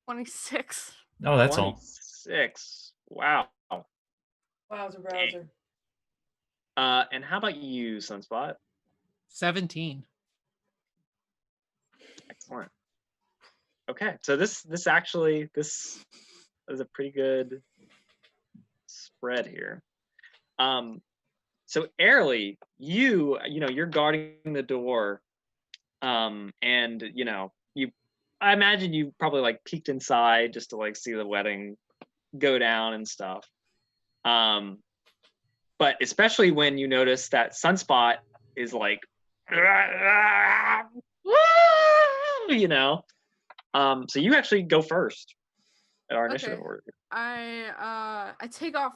26. Oh, that's 26. Wow. Wowzer browser. And how about you, Sunspot? 17. Excellent. Okay, so this is a pretty good spread here. So Airly, you're guarding the door, and I imagine you probably like peeked inside just to like see the wedding go down and stuff. But especially when you notice that Sunspot is like, so you actually go first at our initiative order. I take off.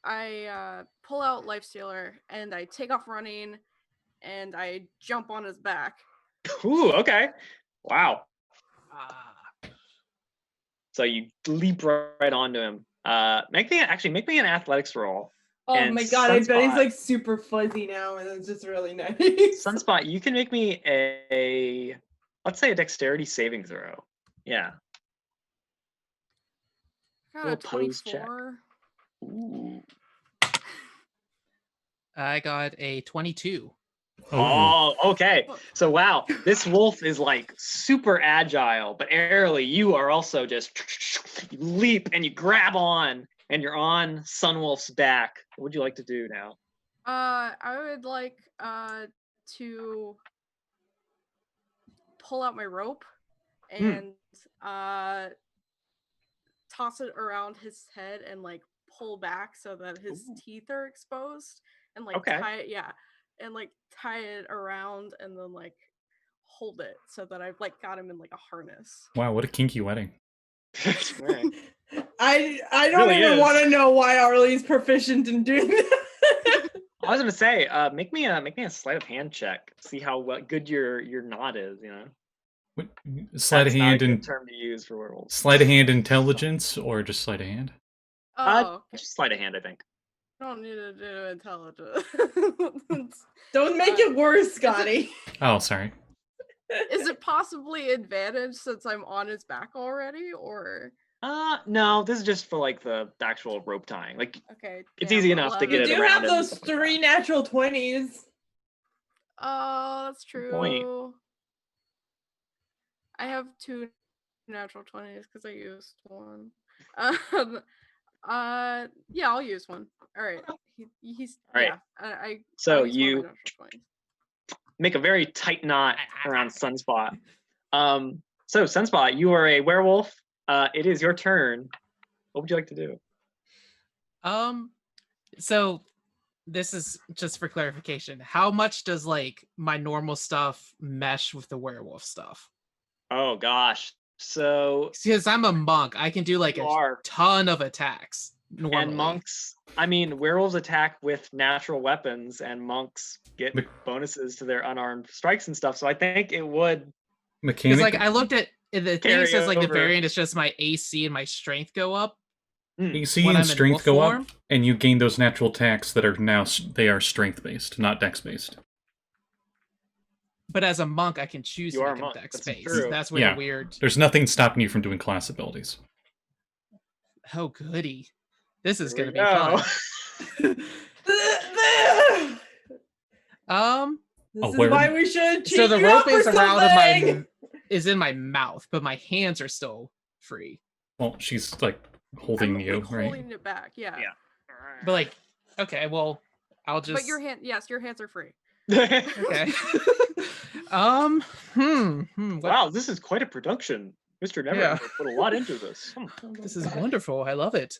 I pull out Lifestealer and I take off running, and I jump on his back. Ooh, okay. Wow. So you leap right onto him. Make me an athletics roll. Oh And my god, I bet he's Sunspot- like super fuzzy now, and it's just really nice. Sunspot, you can make me a let's say a dexterity saving throw. Yeah. Got Little a pose check. 24. Ooh. I got a 22. Oh, okay. So wow, this wolf is like super agile, but airily you are also just you leap and you grab on, and you're on Sunwolf's back. What would you like to do now? I would like to pull out my rope and toss it around his head and like pull back so that his teeth are exposed and like tie it, and like tie it around and then like hold it so that I've like got him in like a harness. Wow, what a kinky wedding. Right. I don't Really even is. want to know why Arlie's proficient in doing that. I was gonna say, make me a sleight of hand check. See how good your knot is. You know, What, sleight of That's not a hand good and term to use for werewolves. sleight of hand intelligence, or just sleight of hand? Oh, Just sleight of hand, I think. I don't need to do intelligence. Don't make it worse, Scotty. Oh, sorry. Is it possibly advantage since I'm on his back already, or? No, this is just for like the actual rope tying. Like, Okay. it's damn, easy enough to 11. get You it do around have him and those stuff like 3 natural 20s. Oh, that's true. point. I have 2 natural 20s because I used one. Yeah, I'll use one. All right. He's All right. yeah. I So I'll use one of my you natural 20s. make a very tight knot around Sunspot. So Sunspot, you are a werewolf. It is your turn. What would you like to do? So this is just for clarification. How much does like my normal stuff mesh with the werewolf stuff? Oh gosh. So Because I'm a monk, I can do like you a are. ton of attacks normally. And monks, I mean, werewolves attack with natural weapons, and monks get bonuses to their unarmed strikes and stuff. So I think it would. Because Mechanic. like I looked at the thing Carry that says like the over. variant is just my AC and my strength go up. AC when and I'm in strength wolf go form? up, and you gain those natural attacks that are now they are strength based, not dex based. But as a monk, I can choose You to are make a them monk, dex that's based. true. That's where Yeah. the weird. There's nothing stopping you from doing class abilities. Oh goody! This is Here gonna we be go. fun. This is where- why we should So cheat the you rope up or is around something! is in my mouth, but my hands are still free. Well, she's like holding I'm you, like, right? holding it back. Yeah. Yeah. But like, okay, well, I'll just. But your hands are free. Okay. What? Wow, this is quite a production. Mr. Neverember Yeah. put a lot into this. This is wonderful. I love it.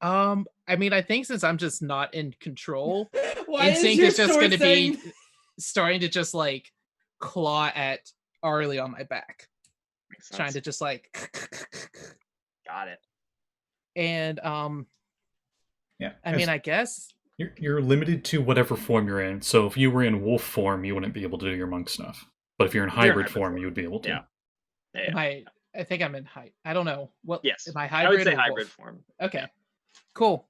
I mean, I think since I'm just not in control, Why is Instinct your is just sword going to be saying- starting to just like claw at Arlie on my back, Makes trying sense. to just like. Got it. And Yeah. I mean, I guess You're limited to whatever form you're in. So if you were in wolf form, you wouldn't be able to do your monk stuff. But if you're in If you're in hybrid hybrid form, form, you would be able to. Yeah. Yeah. I think I'm in height. I don't know what. Yes. Am I I hybrid? would say or hybrid wolf? form. Okay. Cool.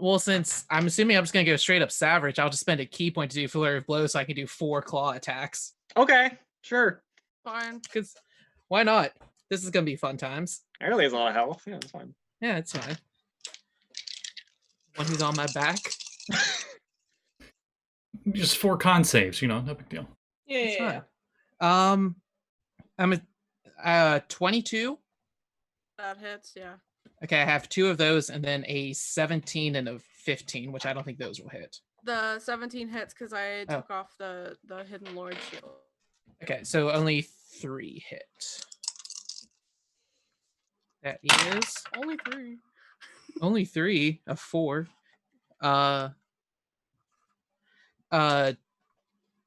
Well, since I'm assuming I'm just gonna go straight up savage, I'll just spend a key point to do flurry of blows so I can do 4 claw attacks. Okay, sure. Fine. Because why not? This is gonna be fun times. Airly has a lot of health. Yeah, it's fine. Yeah, it's fine. One who's on my back. Just 4 con saves, no big deal. It's Yeah. fine. I'm a 22. That hits. Yeah. Okay, I have 2 of those, and then a 17 and a 15, which I don't think those will hit. The 17 hits because I Oh. took off the hidden lord shield. Okay, so only 3 hit. That is Only 3. only 3 of 4.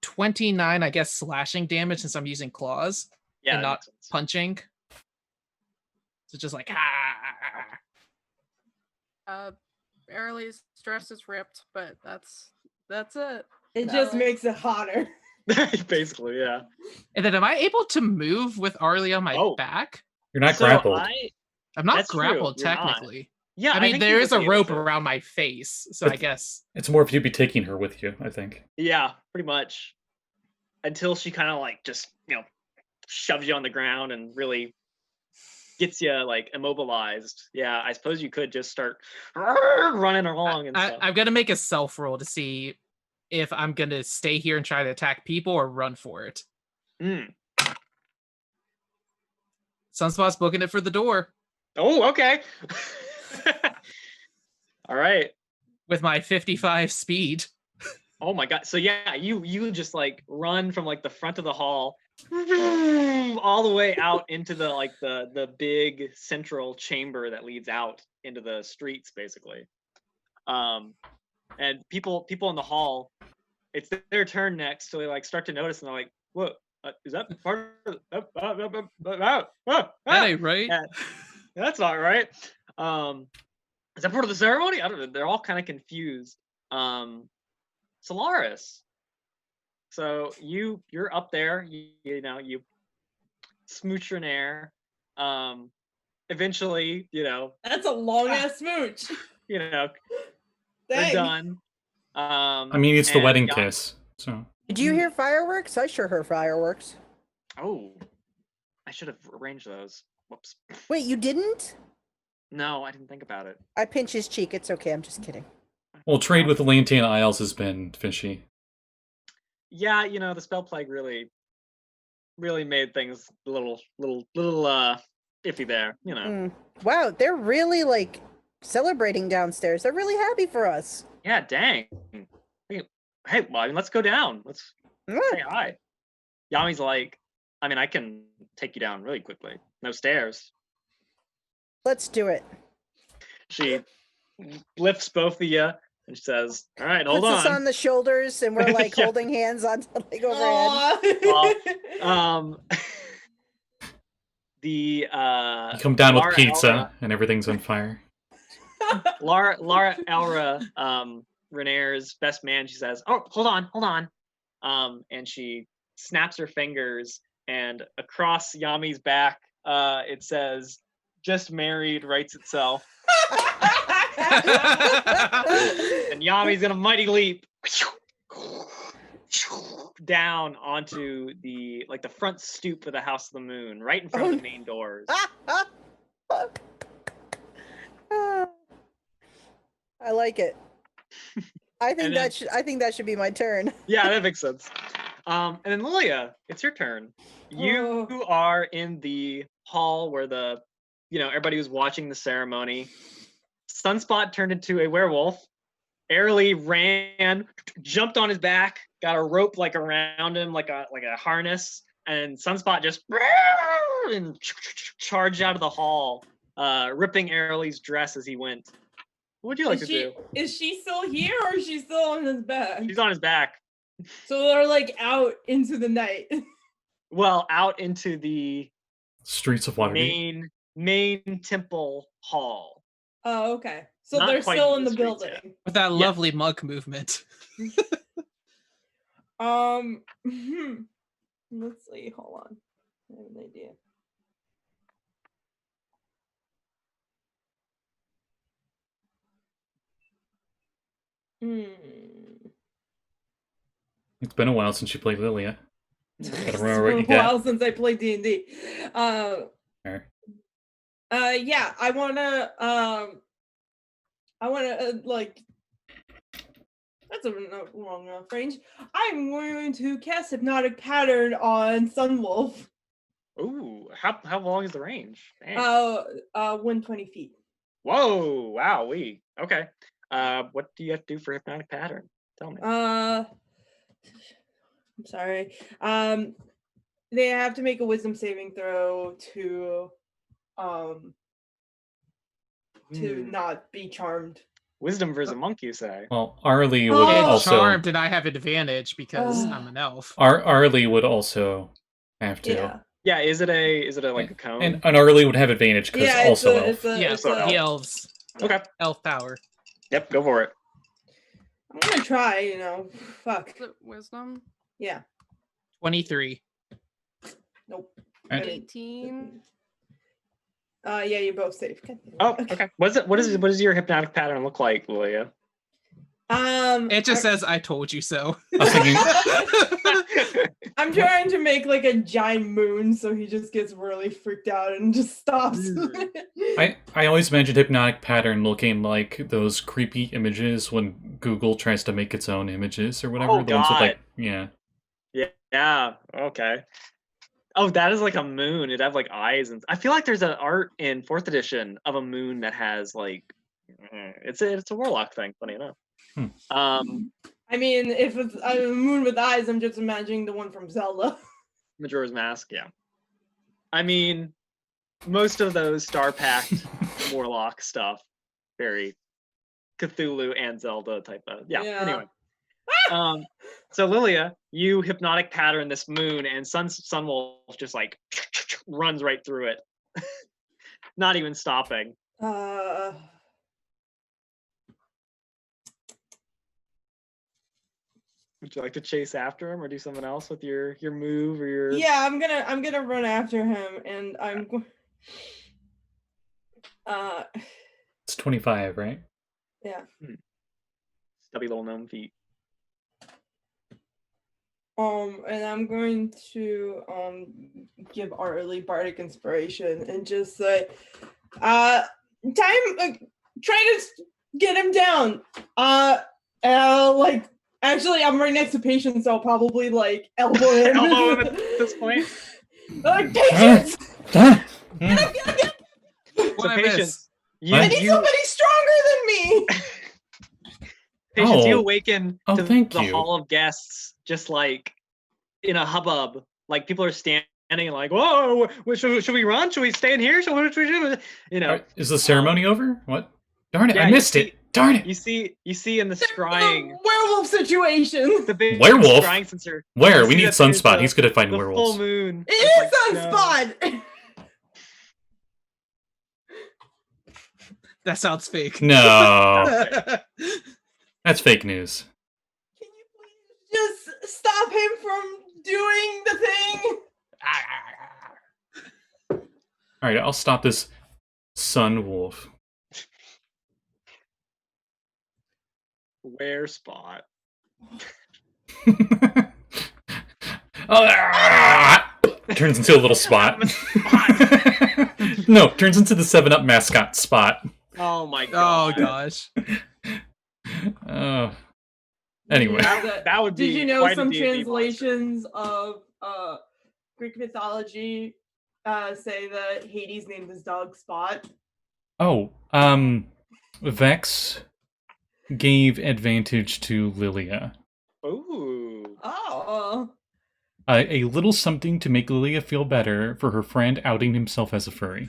29, I guess, slashing damage since I'm using claws Yeah, and that not makes sense. punching. So just like Barely's dress is ripped, but that's it. It just makes it hotter. Basically, yeah. And then am I able to move with Arlie on my back? You're not So grappled. I'm not That's true, grappled you're not. technically. Yeah, I mean, think there you is would a be able rope to. around my face, so But I guess. It's more of you be taking her with you, I think. Yeah, pretty much. Until she kind of like just, shoves you on the ground and really gets you like immobilized. Yeah, I suppose you could just start running along and stuff. I'm gonna make a self roll to see if I'm gonna stay here and try to attack people or run for it. Sunspot's booking it for the door. Oh, okay. All right. With my 55 speed. Oh my god. So yeah, you just like run from like the front of the hall all the way out into the big central chamber that leads out into the streets basically. And people in the hall, it's their turn next, so they like start to notice and they're like, "What? Is that part of That ain't right." That's not right. Is that part of the ceremony? I don't know. They're all kind of confused. Solaris. So you're up there. You smooch Renaer. Eventually, That's a long ass smooch. they're Dang. done. I mean, it's the wedding kiss. So. Did you hear fireworks? I sure heard fireworks. Oh, I should have arranged those. Whoops. Wait, you didn't? No, I didn't think about it. I pinch his cheek. It's okay. I'm just kidding. Well, trade with the Lantean Isles has been fishy. Yeah, the spell plague really made things a little iffy there. Wow, they're really like celebrating downstairs. They're really happy for us. Yeah, dang. Hey, well, let's go down. Let's say hi. Yami's like, I can take you down really quickly. No stairs. Let's do it. She lifts both of you and says, "All right, hold Puts on." us on the shoulders, and we're like Yeah. holding hands on like overhead. The You come down Lara with pizza Elra, and everything's on fire. Lara Elra, Renaer's best man. She says, "Oh, hold on." And she snaps her fingers, and across Yami's back, it says, "Just married writes itself." And Yami's gonna mighty leap down onto the front stoop of the House of the Moon, right in front of the main doors. I like it. I think that should be my turn. Yeah, that makes sense. And then Lilia, it's your turn. You are in the hall where everybody was watching the ceremony. Sunspot turned into a werewolf. Airly ran, jumped on his back, got a rope around him, like a harness, and Sunspot just and charged out of the hall, ripping Airly's dress as he went. What would you like to do? Is she still here or is she still on his back? She's on his back. So they're out into the night. Well, out into the streets of Waterdeep. Main temple hall. Oh, okay. So Not they're quite still in in the the streets building. yet. With that lovely monk movement. Let's see. Hold on. I have an idea. It's been a while since you played Lilia. Gotta remember what you It's been a while got. since I played D&D. Yeah, I wanna that's a long enough range. I'm going to cast Hypnotic Pattern on Sunwolf. Ooh, how long is the range? Dang. 120 feet. Whoa! Wow. Okay. What do you have to do for Hypnotic Pattern? Tell me. I'm sorry. They have to make a Wisdom saving throw to not be charmed. Wisdom versus a monk, you say? Well, Arlie would It's also charmed, and I have advantage because I'm an elf. Arlie would also have to. Yeah. Yeah. Is it a cone? And Arlie would have advantage because also elf. The elves. Okay. Elf power. Yep. Go for it. I'm gonna try, you know. Fuck. Is it wisdom? Yeah. 23. Nope. Right. 18. Yeah, you're both safe. Oh, okay. What does your hypnotic pattern look like, Lilia? It just says "I told you so." I was thinking, I'm trying to make like a giant moon, so he just gets really freaked out and just stops. I always imagined hypnotic pattern looking like those creepy images when Google tries to make its own images or whatever. Oh, the ones with God. like, yeah. Yeah. Okay. Oh, that is like a moon. It'd have like eyes, and I feel like there's an art in 4th edition of a moon that has like, it's a warlock thing. Funny enough. I mean, if it's a moon with eyes, I'm just imagining the one from Zelda. Majora's Mask. Yeah. I mean, most of those star-packed warlock stuff, very Cthulhu and Zelda type of. Yeah. Anyway. So Lilia, you hypnotic pattern this moon, and Sunwolf just like runs right through it, not even stopping. Would you like to chase after him or do something else with your move or your? Yeah, I'm gonna run after him, and I'm. It's 25, right? Yeah. Stubby little gnome feet. And I'm going to give our early bardic inspiration and just say, try to get him down. Like actually, I'm right next to Patience, so I'll probably like elbow him. Elbow him at this point. Like Patience. So Patience, I need somebody stronger than me. Patience, you awaken to the you. hall of guests, just like in a hubbub. Like people are standing like, whoa, should we run? Should we stay in here? What should we do? You know. Is the ceremony over? What? Darn it, I missed it. Darn it. You see in the scrying werewolf situation. The big werewolf? scrying sensor. Where? We need Sunspot. He's good at fighting werewolves. Full moon. It is Sunspot! No. That sounds fake. No. That's fake news. Can you please just stop him from doing the thing? Alright, I'll stop this sun wolf. Where Spot? Turns into a little spot. No, turns into the 7-Up mascot Spot. Oh my god. Oh gosh. Anyway. That would be. Did you know quite some a D&D translations of Greek mythology say that Hades named his dog Spot? Oh, Vex gave advantage to Lilia. Ooh. Oh. A little something to make Lilia feel better for her friend outing himself as a furry.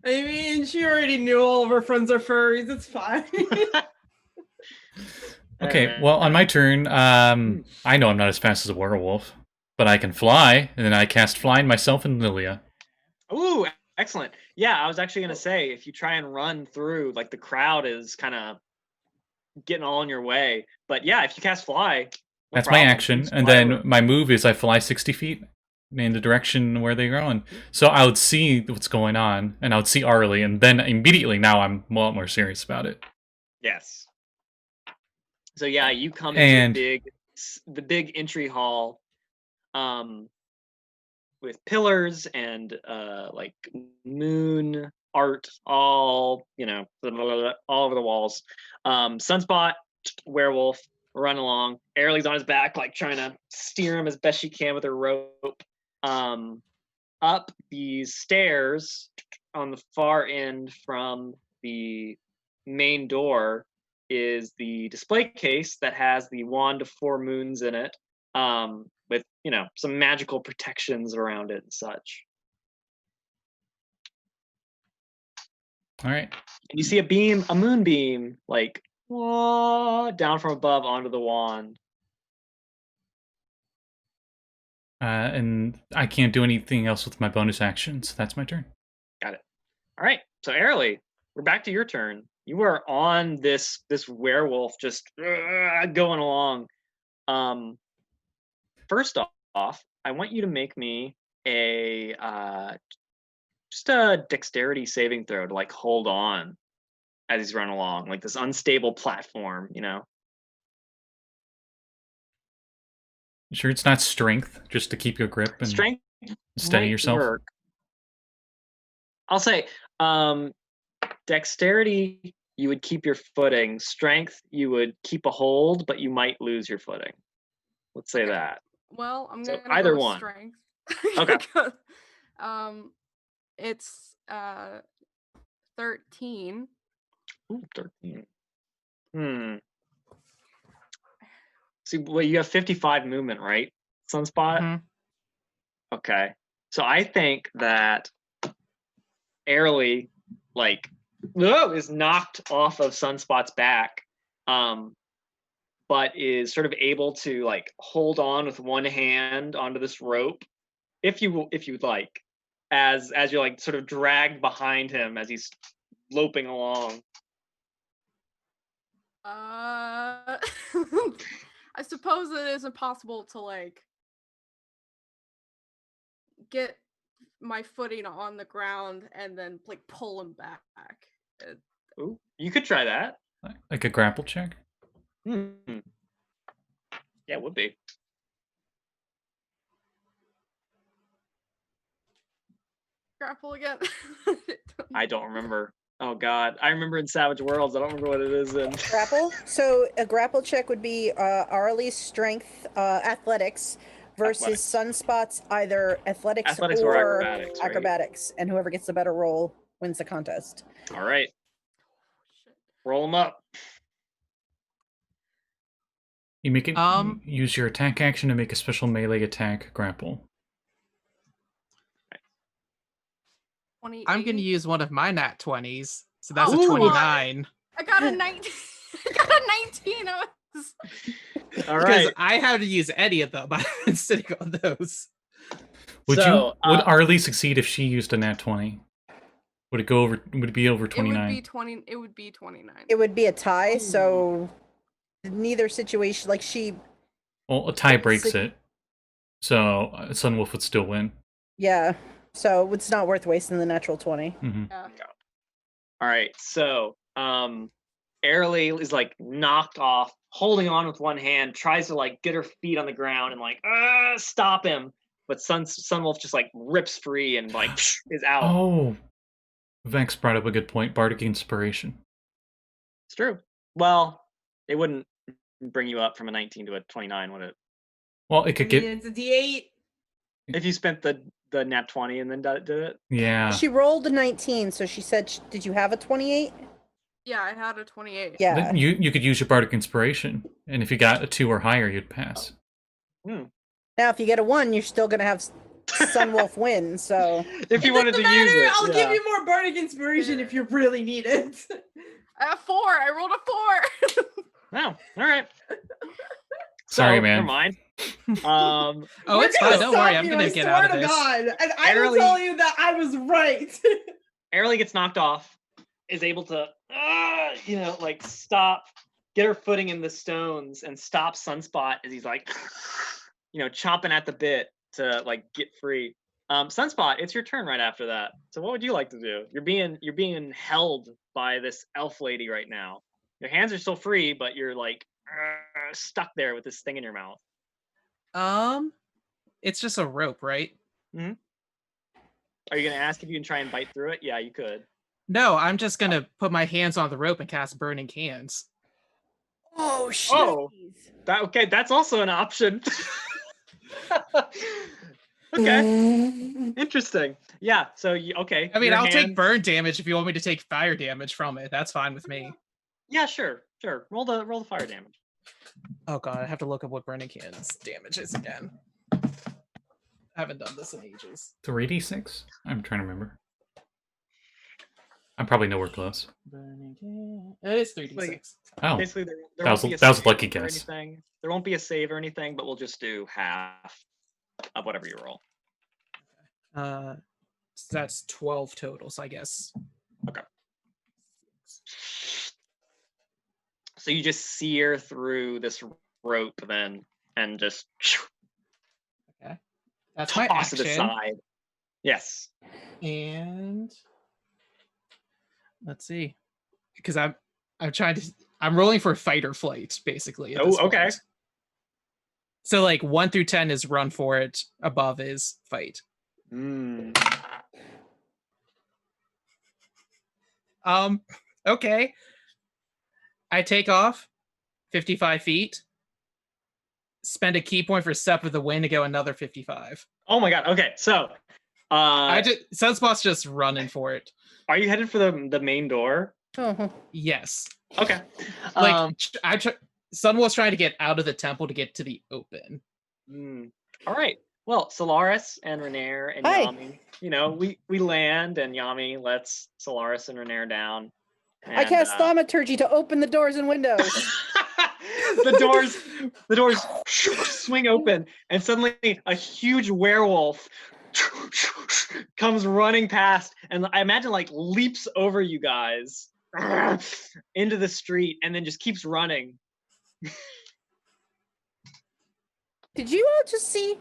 I mean, she already knew all of her friends are furries. It's fine. Okay, well, on my turn, I know I'm not as fast as a werewolf, but I can fly, and then I cast Flying myself and Lilia. Ooh, excellent. Yeah, I was actually going to say, if you try and run through, like, the crowd is kind of getting all in your way. But yeah, if you cast Fly... That's my action, and then my move is I fly 60 feet in the direction where they're going. So I would see what's going on, and I would see Arlie, and then immediately now I'm a lot more serious about it. Yes. So yeah, you come into the big entry hall, with pillars and like moon art all over the walls. Sunspot, werewolf, run along. Airly's on his back, like trying to steer him as best she can with her rope. Up these stairs on the far end from the main door is the display case that has the Wand of Four Moons in it, with some magical protections around it and such. All right. And you see a moonbeam, like down from above onto the wand. And I can't do anything else with my bonus actions. That's my turn. Got it. All right. So Airly, we're back to your turn. you are on this werewolf just going along. First off, I want you to make me a just a dexterity saving throw to like hold on as he's running along, like this unstable platform, you know. Sure, it's not strength, just to keep your grip and Strength steady might yourself. work. I'll say dexterity, you would keep your footing. Strength, you would keep a hold, but you might lose your footing. Let's say Okay. that. Well, I'm So gonna either go with one. strength. Okay. It's 13. Ooh, 13. See, well, you have 55 movement, right? Sunspot? Mhm. Okay. So I think that Airly, like, is knocked off of Sunspot's back, but is sort of able to like hold on with one hand onto this rope, if you'd like, as you're like sort of dragged behind him as he's loping along. I suppose it is impossible to like get my footing on the ground and then like pull him back. Ooh, you could try that. Like a grapple check. Hmm. Yeah, it would be. Grapple again. I don't remember. Oh God, I remember in Savage Worlds. I don't remember what it is in. Grapple. So a grapple check would be Arlie's strength, athletics, versus Sunspot's either athletics or or acrobatics, right? acrobatics, and whoever gets the better roll wins the contest. All right, Shit. roll them up. You make it. Use your attack action to make a special melee attack grapple. 28. I'm gonna use one of my nat 20s, so that's Oh, a come on. 29. I got a 19. I got a 19. All Because right. I had to use any of them. I'm sitting on those. Would So, would Arlie succeed if she used a nat 20? Would it go over? Would it be over 29? It would be 20. It would be 29. It would be a tie, so neither situation, like she. Well, a tie breaks it, so Sunwolf would still win. Yeah, so it's not worth wasting the natural 20. Mm-hmm. Yeah. all right. So, Airly is like knocked off, holding on with one hand, tries to like get her feet on the ground and like stop him, but Sunwolf just like rips free and like is out. Oh, Vex brought up a good point. Bardic Inspiration. It's true. Well, it wouldn't bring you up from a 19 to a 29, would it? Well, it could get. It's a D8. If you spent the nat 20 and then did it. Yeah. She rolled a 19, so she said, did you have a 28? Yeah, I had a 28. Yeah. Then you could use your Bardic Inspiration, and if you got a 2 or higher, you'd pass. Now, if you get a 1, you're still going to have Sunwolf win, so... If you wanted to use it. I'll give you more bardic inspiration if you really need it. I have 4. I rolled a 4. Oh, all right. Sorry, So, man. Never mind. Oh, We're it's gonna fine. Don't worry. stop I'm you, gonna I get swear out of to this. God, and I will Airly- tell you that I was right. Airly gets knocked off, is able to, like stop, get her footing in the stones, and stop Sunspot as he's like, chomping at the bit to like get free. Sunspot, it's your turn right after that. So what would you like to do? You're being held by this elf lady right now. Your hands are still free, but you're like stuck there with this thing in your mouth. It's just a rope, right? Mm-hmm. Are you gonna ask if you can try and bite through it? Yeah, you could. No, I'm just gonna put my hands on the rope and cast Burning Hands. Oh, shit. Oh, that's also an option. Okay, interesting. Yeah, so okay. I mean, your I'll take hands- burn damage if you want me to take fire damage from it. That's fine with me. Yeah, sure. Roll the fire damage. Oh god, I have to look up what Burning Hands damage is again. I haven't done this in ages. 3d6? I'm trying to remember. I'm probably nowhere close. Burning Hands. It is 3d6. Oh, Basically, there that won't was- be a that was a save lucky or guess. anything. There won't be a save or anything, but we'll just do half of whatever you roll. So that's 12 total, so I guess. Okay. So you just sear through this rope then, and just Okay. That's my toss it action. aside. Yes. And let's see. Because I'm rolling for fight or flight, basically. At this Oh, okay. point. So like 1 through 10 is run for it, above is fight. Okay. I take off 55 feet, spend a key point for step of the wind to go another 55. Oh my god. Okay, so Sunspot's just running for it. are you headed for the main door? Yes. Okay. Like Sunwolf's trying to get out of the temple to get to the open. All right. Well, Solaris and Renaer and Hi. Yami, we land and Yami lets Solaris and Renaer down. I and, cast thaumaturgy to open the doors and windows. the doors swing open, and suddenly a huge werewolf comes running past, and I imagine like leaps over you guys into the street, and then just keeps running. Did you all just see?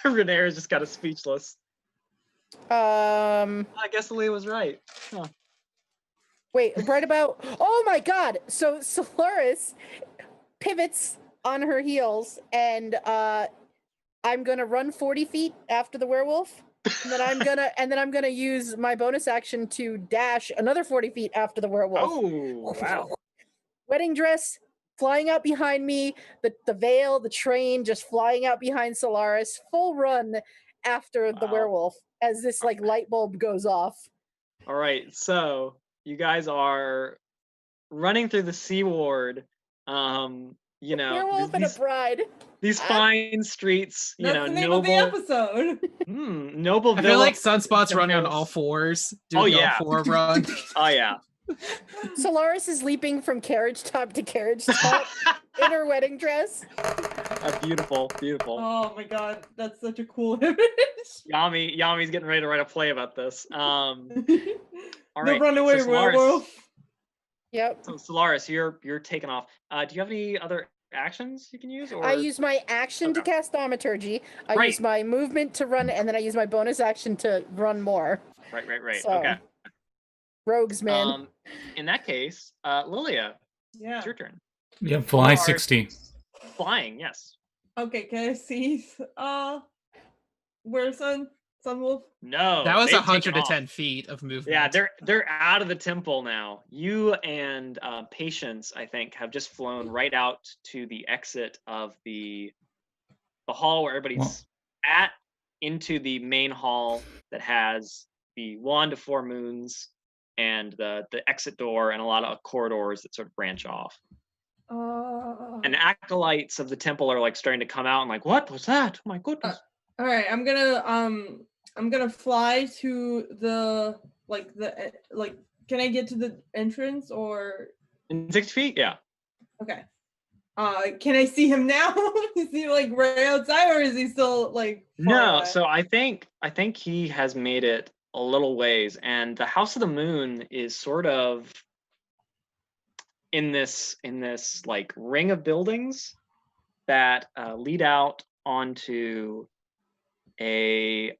Renaer is just kind of speechless. I guess Leah was right. Huh. Wait, right about. Oh my god! So Solaris pivots on her heels, and I'm gonna run 40 feet after the werewolf, and then I'm gonna use my bonus action to dash another 40 feet after the werewolf. Oh, wow. Wedding dress flying out behind me, the veil, the train just flying out behind Solaris, full run after the werewolf as this like light bulb goes off. All right, so you guys are running through the Sea Ward. Werewolf and a bride. These fine streets, That's the name noble. of the episode. Noble. I feel like Sunspot's running on all fours. Doing all four run. Oh yeah. Solaris is leaping from carriage top to carriage top in her wedding dress. Beautiful. Oh my god, that's such a cool image. Yami's getting ready to write a play about this. All right. The runaway werewolf. Yep. So Solaris, you're taking off. Do you have any other actions you can use? Or I use my action to cast thaumaturgy. I use my movement to run, and then I use my bonus action to run more. Right. So, Okay. Rogues, man. In that case, Lilia, Yeah. it's your turn. Yeah, fly You are 60. Flying, yes. Okay, can I see where's Sunwolf? No. That was they've taken 110 off. feet of movement. Yeah, they're out of the temple now. You and Patience, I think, have just flown right out to the exit of the hall where everybody's at, into the main hall that has the wand of four moons and the exit door and a lot of corridors that sort of branch off. And acolytes of the temple are like starting to come out and like, what was that? Oh my goodness. All right, I'm gonna fly to the can I get to the entrance or In 6 feet? Yeah. okay. Can I see him now? Is he like right outside or is he still like far No, away? so I think he has made it a little ways, and the House of the Moon is sort of in this like ring of buildings that lead out onto a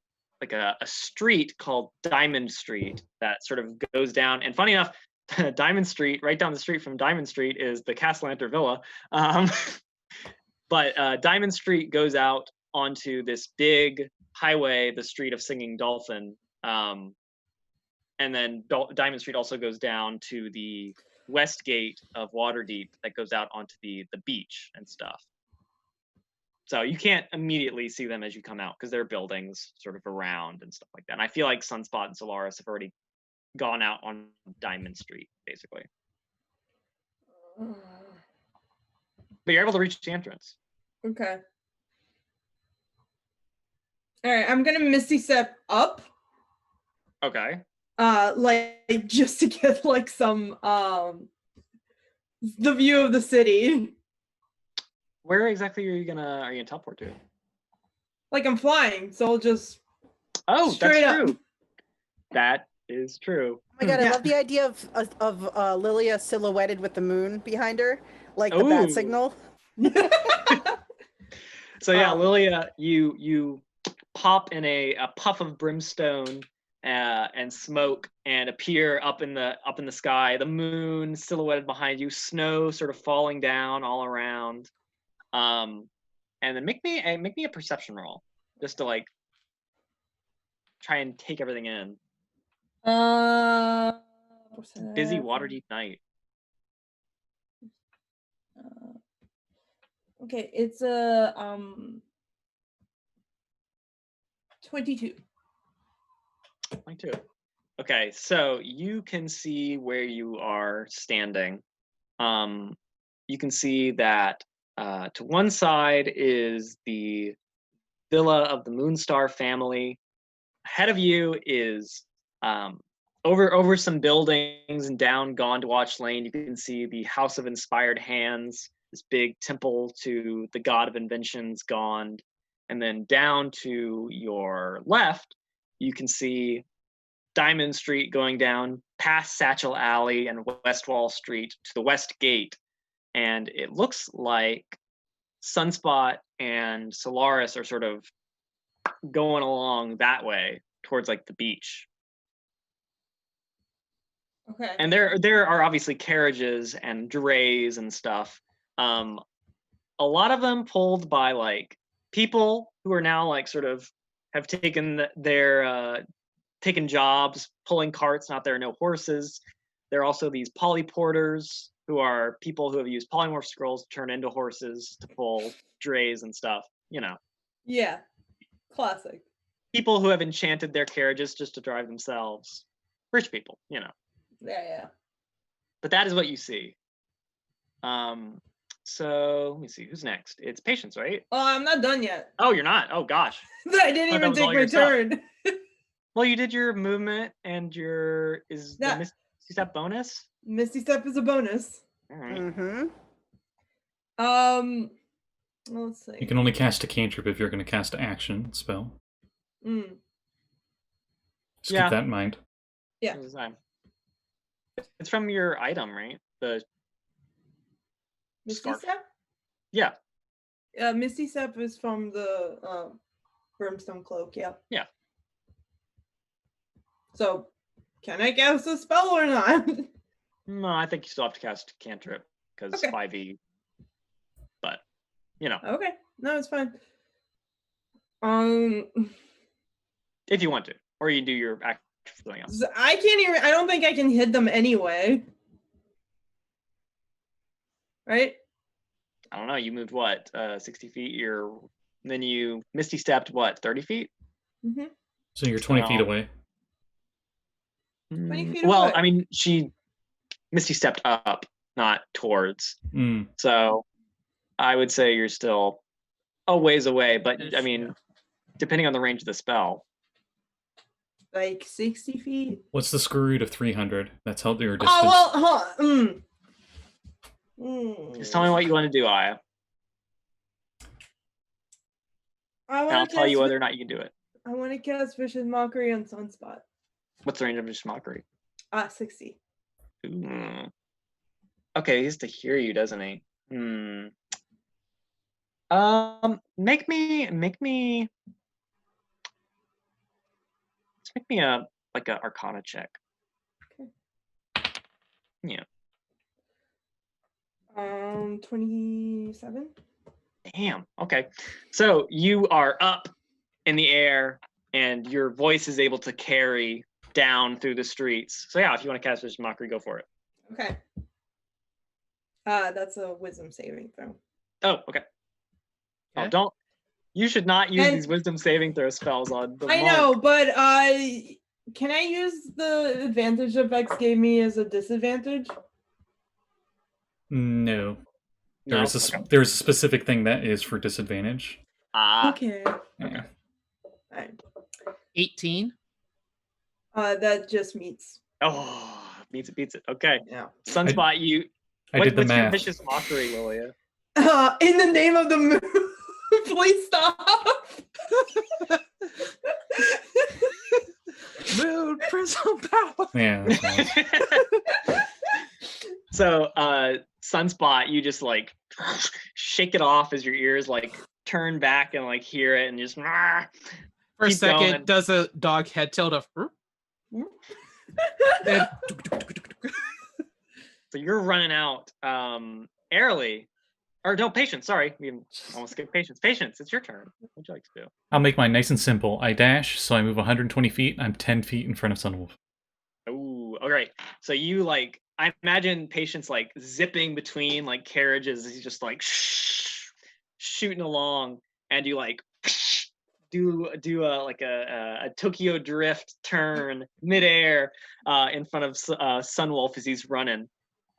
street called Diamond Street that sort of goes down. And funny enough, Diamond Street, right down the street from Diamond Street, is the Castellanter Villa. But Diamond Street goes out onto this big highway, the Street of Singing Dolphin. And then Diamond Street also goes down to the west gate of Waterdeep that goes out onto the beach and stuff. So you can't immediately see them as you come out because there are buildings sort of around and stuff like that. And I feel like Sunspot and Solaris have already gone out on Diamond Street, basically. But you're able to reach the entrance. Okay. All right, I'm gonna Misty Step up. Okay. Like just to get like some the view of the city. Where exactly are you gonna teleport to? Like I'm flying, so I'll just Oh, straight that's up. true. That is true. Oh my god, I Yeah. love the idea of Lilia silhouetted with the moon behind her, like the Ooh. bat signal. So yeah, Um, you pop in a puff of brimstone and smoke and appear up in the sky. The moon silhouetted behind you, snow sort of falling down all around. And then make me a perception roll just to like try and take everything in. Busy Waterdeep night. Okay, it's a 22. 22. Okay, so you can see where you are standing. You can see that to one side is the villa of the Moonstar family. Ahead of you is over some buildings and down Gondwatch Lane. You can see the House of Inspired Hands, this big temple to the god of inventions, Gond. And then down to your left, you can see Diamond Street going down past Satchel Alley and West Wall Street to the West Gate. And it looks like Sunspot and Solaris are sort of going along that way towards like the beach. Okay. And there are obviously carriages and drays and stuff. A lot of them pulled by like people who are now like sort of have taken taken jobs pulling carts. Not there are no horses. There are also these polyporters who are people who have used polymorph scrolls to turn into horses to pull drays and stuff. You know, Yeah. Classic. people who have enchanted their carriages just to drive themselves. Rich people, you know. Yeah. But that is what you see. So let me see who's next. It's Patience, right? Oh, I'm not done yet. Oh, you're not. Oh gosh. I didn't thought that even was all take my your stuff. turn. Well, you did your movement and your is Yeah. the Misty Step bonus. Misty Step is a bonus. All right. Mm-hmm. Let's see. You can only cast a cantrip if you're going to cast an action spell. Mm. Just Yeah. keep that in mind. Yeah. What was that? It's from your item, right? The Misty scarf. Step? Yeah. Misty Step is from the Brimstone Cloak, yeah. Yeah. So, can I cast a spell or not? No, I think you still have to cast cantrip because Okay. 5e. But you know, Okay, no, it's fine. if you want to, or you do your action for something else. I can't even. I don't think I can hit them anyway. Right? I don't know. You moved what? 60 feet. Then you Misty stepped what? 30 feet. Mm-hmm. So you're 20 feet Well, away. 20 feet Well, away. I mean, she Misty stepped up, not towards. Mm. So I would say you're still a ways away. But I Ish, mean, yeah. depending on the range of the spell. Like 60 feet. What's the square root of 300? That's how your distance. Oh well, Just tell me what you want to do, Aya, and I'll tell you whether or not you can do it. I want to cast Vicious Mockery on Sunspot. What's the range of Vicious Mockery? 60. Ooh. Okay, he has to hear you, doesn't he? Make me a Arcana check. Okay. Yeah. 27. Damn. Okay. So you are up in the air, and your voice is able to carry down through the streets. So yeah, if you want to cast Vicious Mockery, go for it. Okay. That's a Wisdom saving throw. Oh, okay. Oh, Okay. don't. You should not use And- these Wisdom saving throw spells on the I monk. know, but can I use the advantage that Vex gave me as a disadvantage? No. No? There's a Okay. there's a specific thing that is for disadvantage. Okay. Yeah. Alright. 18. That just meets. Oh, beats it. Okay. Yeah. Sunspot, I did the what's your math. Vicious Mockery, Lilia? In the name of the moon. Please stop. Moon prism power. Yeah. That's nice. So, Sunspot, you just like shake it off as your ears like turn back and like hear it and just For a keep second, going. does a dog head tilt of and So you're running out. Airly, or no, Patience. Sorry, we almost skipped Patience. Patience, it's your turn. What would you like to do? I'll make mine nice and simple. I dash, so I move 120 feet. I'm 10 feet in front of Sunwolf. Ooh, all right. So you like, I imagine Patience like zipping between like carriages. He's just like shooting along, and you like do a like a Tokyo drift turn midair in front of Sunwolf as he's running.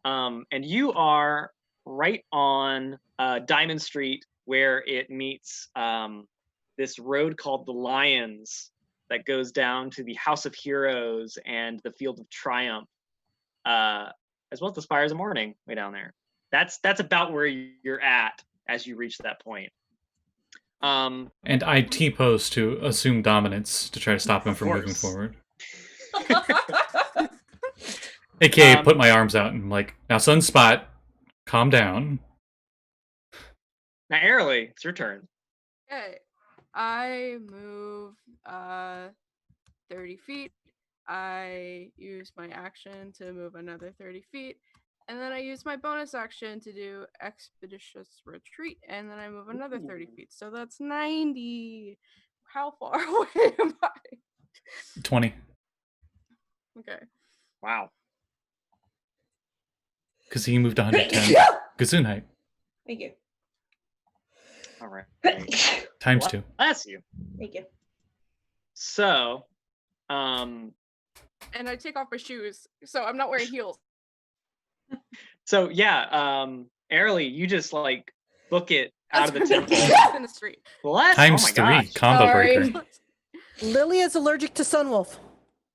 And you are right on Diamond Street where it meets this road called the Lions that goes down to the House of Heroes and the Field of Triumph, as well as the Spires of Morning way down there. That's about where you're at as you reach that point. And I T-pose to assume dominance to try to stop him Of from moving course. forward. AKA put my arms out and I'm like, now Sunspot, calm down. Now, Airly, it's your turn. Okay. I move 30 feet. I use my action to move another 30 feet. And then I use my bonus action to do Expeditious Retreat. And then I move another 30 feet. So that's 90. How far away am I? 20. Okay. Wow. Because he moved 110. Gesundheit. Thank you. All right. Times 2. Bless you. Thank you. So, And I take off my shoes. So I'm not wearing heels. Airly, you just like book it out of the temple. In the street. Bless. Times oh my 3. gosh. Combo Sorry. breaker. Lily is allergic to Sunwolf.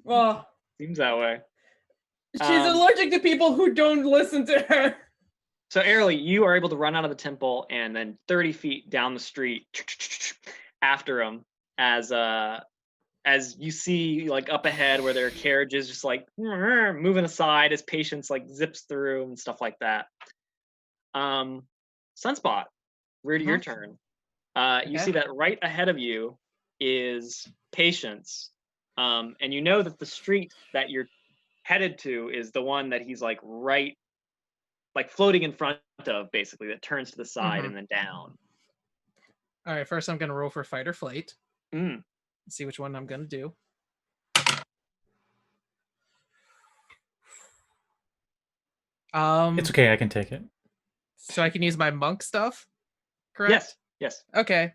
Well, Seems that way. she's Um, allergic to people who don't listen to her. So, Airly, you are able to run out of the temple and then 30 feet down the street after him as you see like up ahead where there are carriages just like moving aside as Patience like zips through and stuff like that. Sunspot, we're to your turn. You see that right ahead of you is Patience. And you know that the street that you're headed to is the one that he's like right, like floating in front of, basically, that turns to the side and then down. All right, first I'm gonna roll for fight or flight. Mm. See which one I'm gonna do. It's okay, I can take it. So I can use my monk stuff, correct? Yes. Okay.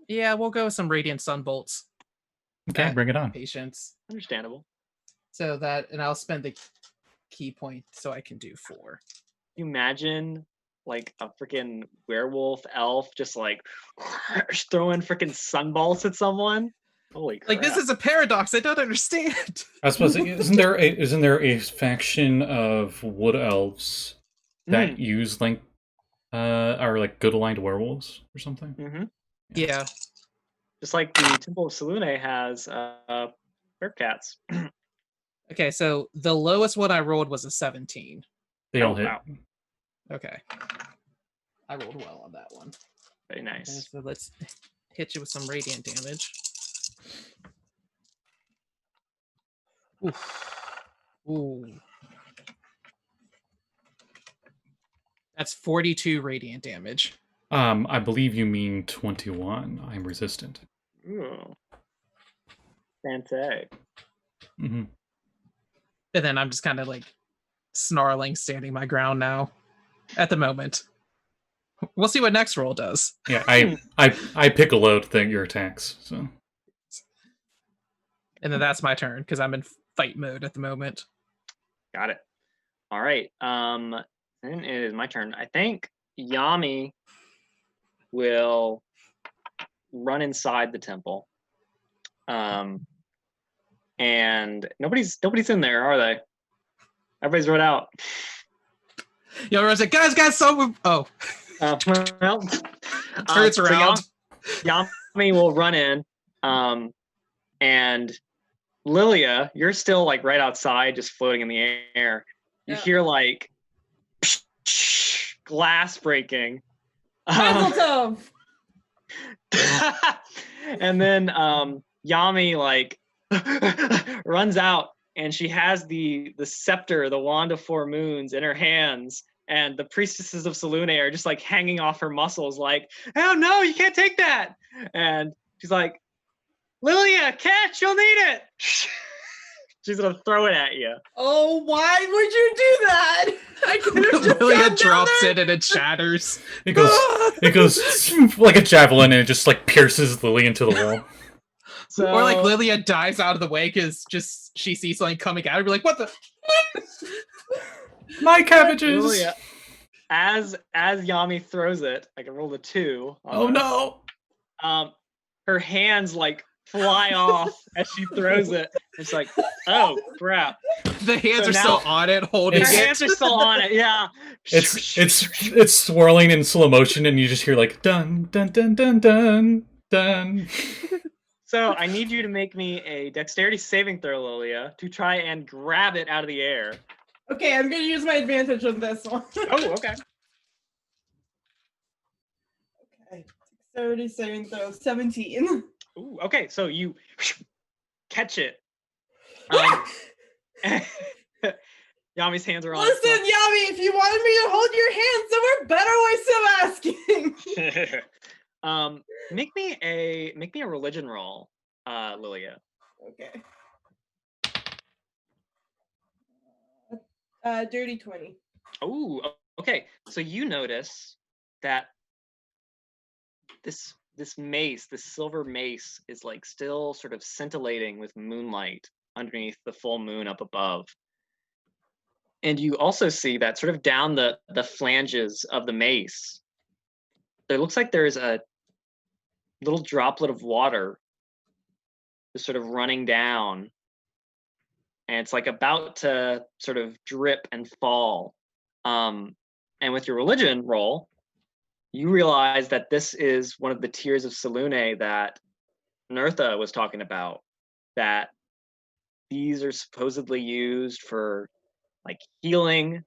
Yeah, we'll go with some radiant sunbolts. Okay, That bring it on. Patience. Understandable. So that, and I'll spend the key point so I can do 4. You imagine like a freaking werewolf elf just like throwing freaking sunbolts at someone. Holy crap. Like, this is a paradox. I don't understand. I suppose isn't there a faction of wood elves that use like are like good aligned werewolves or something? Mm-hmm. Yeah. Just like the Temple of Selûne has bear cats. Okay, so the lowest one I rolled was a 17. They all Oh, hit. wow. Okay. I rolled well on that one. Very Okay, nice. so let's hit you with some radiant damage. Oof. Ooh. That's 42 radiant damage. I believe you mean 21. I'm resistant. Ooh. Fantastic. Mm-hmm. And then I'm just kind of like snarling, standing my ground now at the moment. We'll see what next roll does. Yeah, I piccoloed your attacks. So And then that's my turn because I'm in fight mode at the moment. Got it. All right. Then it is my turn. I think Yami will run inside the temple. And nobody's in there, are they? Everybody's run out. Yo, Rose, like, guys, so oh. Well, Turns so around. Yami will run in, and Lilia, you're still like right outside, just floating in the air. You Yeah. hear like glass breaking. Mazel tov! And then Yami like runs out, and she has the scepter, the wand of 4 moons, in her hands, and the priestesses of Selûne are just like hanging off her muscles, like, "Oh no, you can't take that!" And she's like, "Lilia, catch! You'll need it." She's gonna throw it at you. Oh, why would you do that? I could have just Lilia gone down drops there. it and it shatters. It goes like a javelin, and it just like pierces Lily into the wall. So, Or like Lilia dives out of the way because just she sees something coming at her, be like, "What the?" My cabbages! Lilia, as Yami throws it, I can roll the 2. Oh no! Her hands like fly off as she throws it. It's like, oh crap! The hands So are now- still on it, holding Her It's- it. hands are still on it. Yeah. It's swirling in slow motion, and you just hear like dun dun dun dun dun dun. So I need you to make me a dexterity saving throw, Lilia, to try and grab it out of the air. Okay, I'm gonna use my advantage on this one. Oh, okay. Okay. 30 saving throw, 17. Ooh, okay. So you catch it. Yami's hands are on. Listen, Yami, if you wanted me to hold your hand, there were better ways of asking. Make me a religion roll, Lilia. Okay. Dirty 20. Oh, okay. So you notice that this mace, this silver mace, is like still sort of scintillating with moonlight underneath the full moon up above. And you also see that sort of down the flanges of the mace, there looks like there's a little droplet of water just sort of running down. And it's like about to sort of drip and fall. And with your religion roll, you realize that this is one of the tears of Selûne that Nertha was talking about, that these are supposedly used for like healing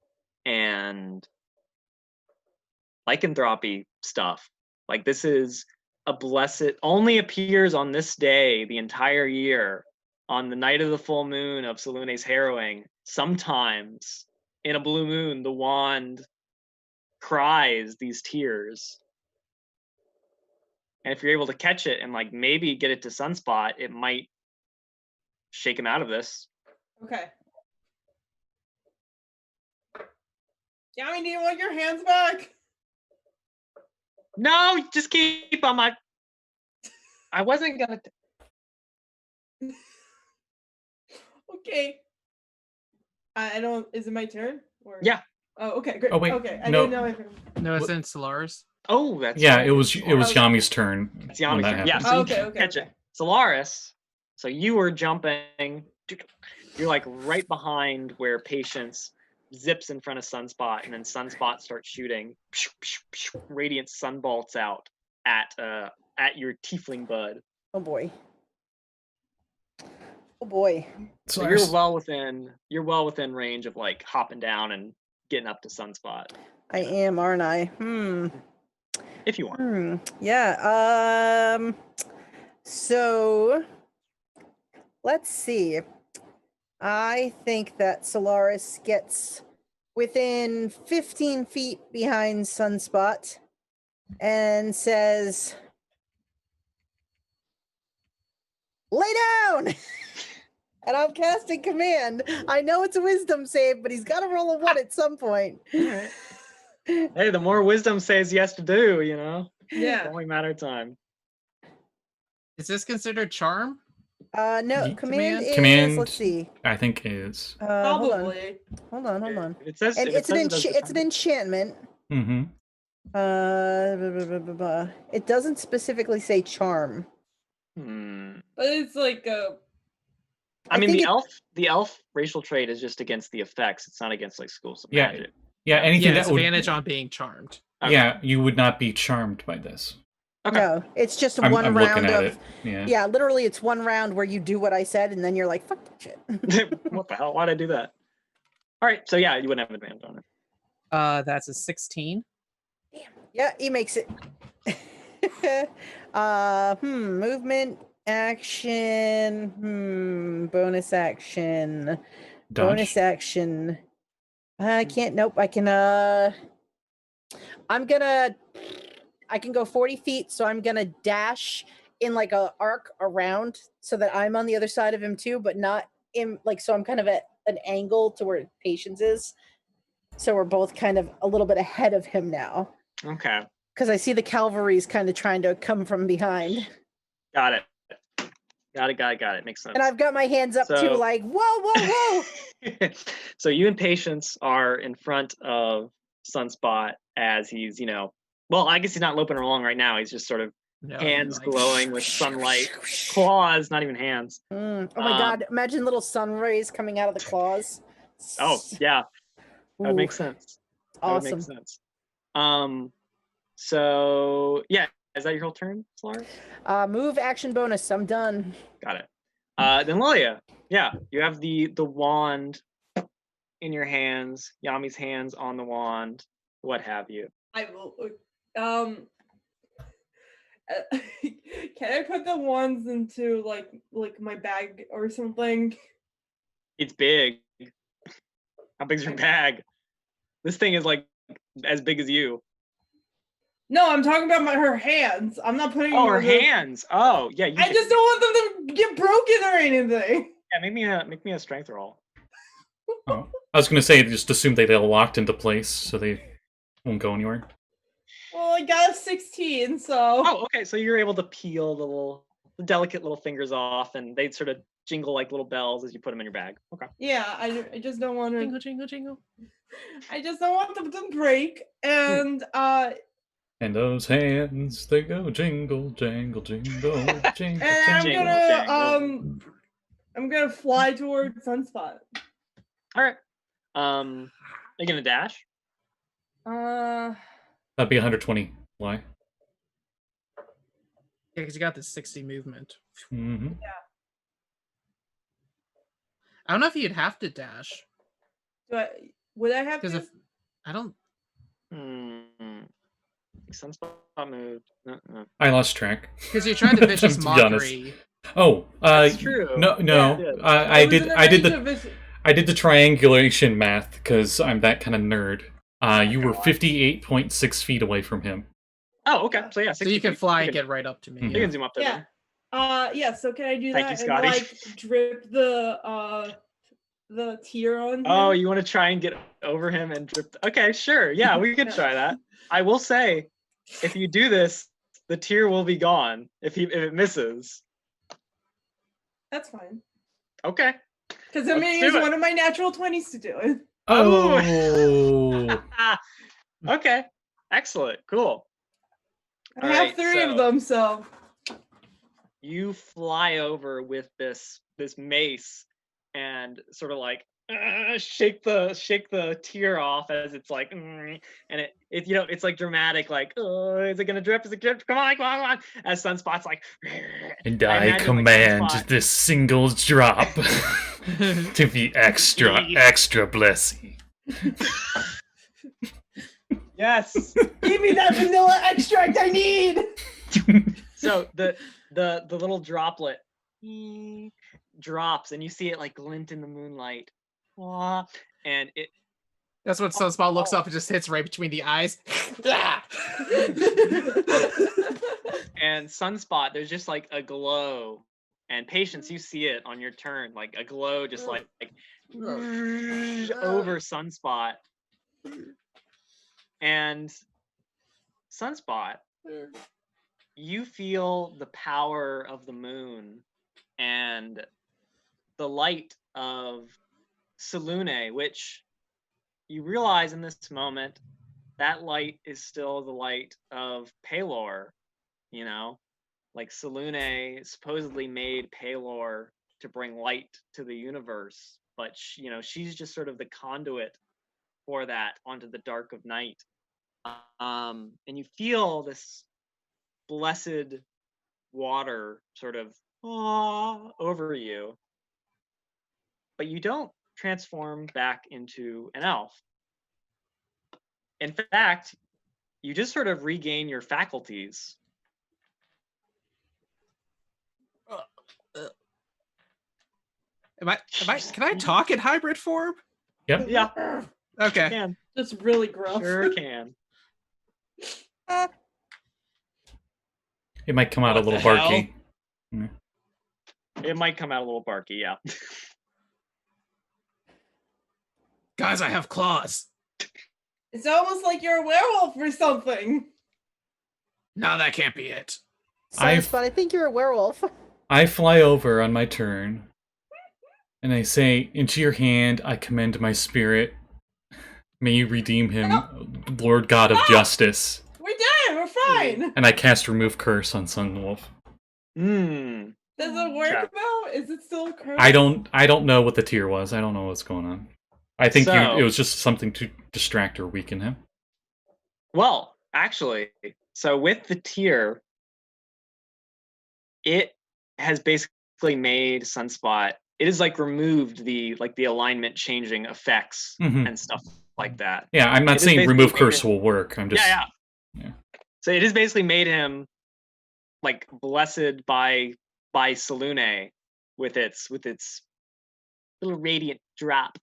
and lycanthropy stuff. Like this is a blessed, only appears on this day the entire year, on the night of the full moon of Selûne's harrowing. Sometimes in a blue moon, the wand cries these tears. And if you're able to catch it and like maybe get it to Sunspot, it might shake him out of this. Okay. Yami, do you want your hands back? No, just keep on my. I wasn't gonna. Okay. I don't. Is it my turn? Or... Yeah. Oh, okay, great. Oh, wait, Okay, I no. didn't know if. No, it's in Solaris. Oh, that's Yeah, right. it was Yami's turn. It's when Yami's that turn. Yeah, happened. so you Okay, can okay, catch okay. it. Solaris. So you were jumping. You're like right behind where Patience zips in front of Sunspot, and then Sunspot starts shooting. Radiant sun bolts out at your tiefling bud. Oh boy. Oh boy. So you're well within range of like hopping down and getting up to Sunspot I am, aren't I? if you want. Yeah. So let's see. I think that Solaris gets within 15 feet behind Sunspot and says, "Lay down!" And I'm casting command. I know it's a wisdom save, but he's got to roll a 1 at some point. All right. Hey, the more wisdom says yes to do, you know? It's Yeah. only a matter of time. Is this considered charm? No, command is, Command- let's see. I think is. Hold on. Probably. Hold on. It says, And if it it's says it does it's an the enchantment. Mm-hmm. It doesn't specifically say charm. time. But it's like a. I mean, think the elf racial trait is just against the effects. It's not against like schools of Yeah. magic. Yeah, anything Yeah, that it's would advantage on being charmed. Okay. Yeah, you would not be charmed by this. Okay. No, it's just I'm one round looking at of. it. Yeah. Yeah, literally, it's one round where you do what I said, and then you're like, "Fuck that shit." What the hell? Why'd I do that? All right. So yeah, you wouldn't have advantage on it. That's a 16. Yeah, he makes it. Movement, action, bonus action, bonus Dodge. action. I can't. Nope. I can. I can go 40 feet, so I'm gonna dash in like a arc around so that I'm on the other side of him too, but not in like so I'm kind of at an angle to where Patience is. So we're both kind of a little bit ahead of him now. Okay. Because I see the cavalry's kind of trying to come from behind. Got it. Got it. Makes sense. And I've got my hands up too, So- like, whoa. So you and Patience are in front of Sunspot as he's, well, I guess he's not loping along right now. He's just sort of No, hands like- glowing with sunlight, claws, not even hands. Oh my god, imagine little sun rays coming out of the claws. Oh, yeah, that would make Ooh, sense. awesome. That would make sense. So yeah, is that your whole turn, Solaris? Move, action, bonus. I'm done. Got it. Then Lilia, yeah, you have the wand in your hands, Yami's hands on the wand, what have you. I will. Can I put the wands into like my bag or something? It's big. How big's your bag? This thing is like as big as you. No, I'm talking about her hands. I'm not putting. Oh, her the- hands. Oh, yeah. I just don't want them to get broken or anything. Yeah, make me a strength roll. Oh, I was gonna say just assume they're locked into place so they won't go anywhere. Well, I got a 16, so. Oh, okay. So you're able to peel the delicate little fingers off, and they sort of jingle like little bells as you put them in your bag. Okay. Yeah, I just don't want to. Jingle, jingle, jingle. I just don't want them to break, and And those hands, they go jingle, jangle, jingle, jingle, and I'm Jingle, gonna jangle. I'm gonna fly towards Sunspot. All right. Are you gonna dash? That'd be 120. Why? Yeah, because you got this 60 movement. Mm-hmm. I don't know if you'd have to dash. Would I have Because to? if I don't. Sunspot moved. I lost track. Because you're trying to vicious To be honest. mockery. Oh, That's true. No, Yeah. I was in did. the I did range the. of this- I did the triangulation math because I'm that kind of nerd. You were 58.6 feet away from him. Oh, okay. So yeah, So 60 you can feet. fly You and get right up to me. Mhm. You can zoom up there. Yeah. Then. Yeah. So can I do Thank that you, Scotty. and like drip the tear on? Oh, him? you want to try and get over him and drip? Okay, sure. Yeah, we could try that. I will say, if you do this, the tear will be gone if it misses. That's fine. Okay. Because I Let's mean, do it's it. one of my natural 20s to do it. Oh, Okay. Excellent. Cool. I All have right, 3 of so- them, so. You fly over with this mace and sort of like shake the tear off as it's like and it it's like dramatic, like, oh, is it gonna drip, come on, as Sunspot's like, and I I imagine, like, command Sunspot- this single drop to be extra blessy. yes. Give me that vanilla extract I need! So the little droplet drops and you see it like glint in the moonlight. Wah, and it That's when Sunspot looks up and just hits right between the eyes. and Sunspot, there's just like a glow, and Patience, you see it on your turn, like a glow just like over Sunspot. And Sunspot, you feel the power of the moon and the light of Selûne, which you realize in this moment that light is still the light of Pelor. Like Selûne supposedly made Pelor to bring light to the universe, but she's just sort of the conduit for that onto the dark of night. And you feel this blessed water sort of over you, but you don't transform back into an elf. In fact, you just sort of regain your faculties. Can I talk in hybrid form? Yep. Yeah, Okay. can. Just really gruff. Sure can. It might come out What a little the hell? barky. It might come out a little barky, yeah. Guys, I have claws. It's almost like you're a werewolf or something. No, that can't be it. Sunspot, I think you're a werewolf. I fly over on my turn, and I say, "Into your hand I commend my spirit. May you redeem him, Lord God of Justice." We did it. We're fine. And I cast Remove Curse on Sunwolf. Hmm. Does it work Yeah. though? Is it still current? I don't know what the tier was. I don't know what's going on. I think So- it was just something to distract or weaken him. Well, actually, so with the tier, it has basically made Sunspot. It has like removed the alignment changing effects Mhm. and stuff like that. Yeah, I'm It not is saying basically Remove made Curse it- will work. I'm just Yeah. yeah. So it has basically made him like blessed by Selûne with its little radiant drop,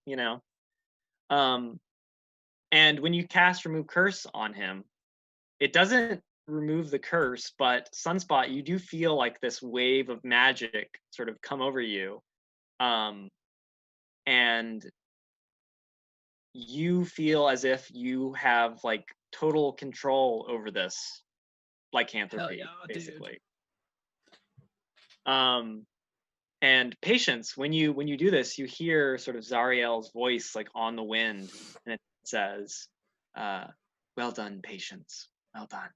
and when you cast Remove Curse on him, it doesn't remove the curse, but Sunspot, you do feel like this wave of magic sort of come over you, and you feel as if you have like total control over this lycanthropy, yeah, dude. basically. And Patience, when you do this, you hear sort of Zariel's voice like on the wind, and it says, "Well done, Patience. Well done."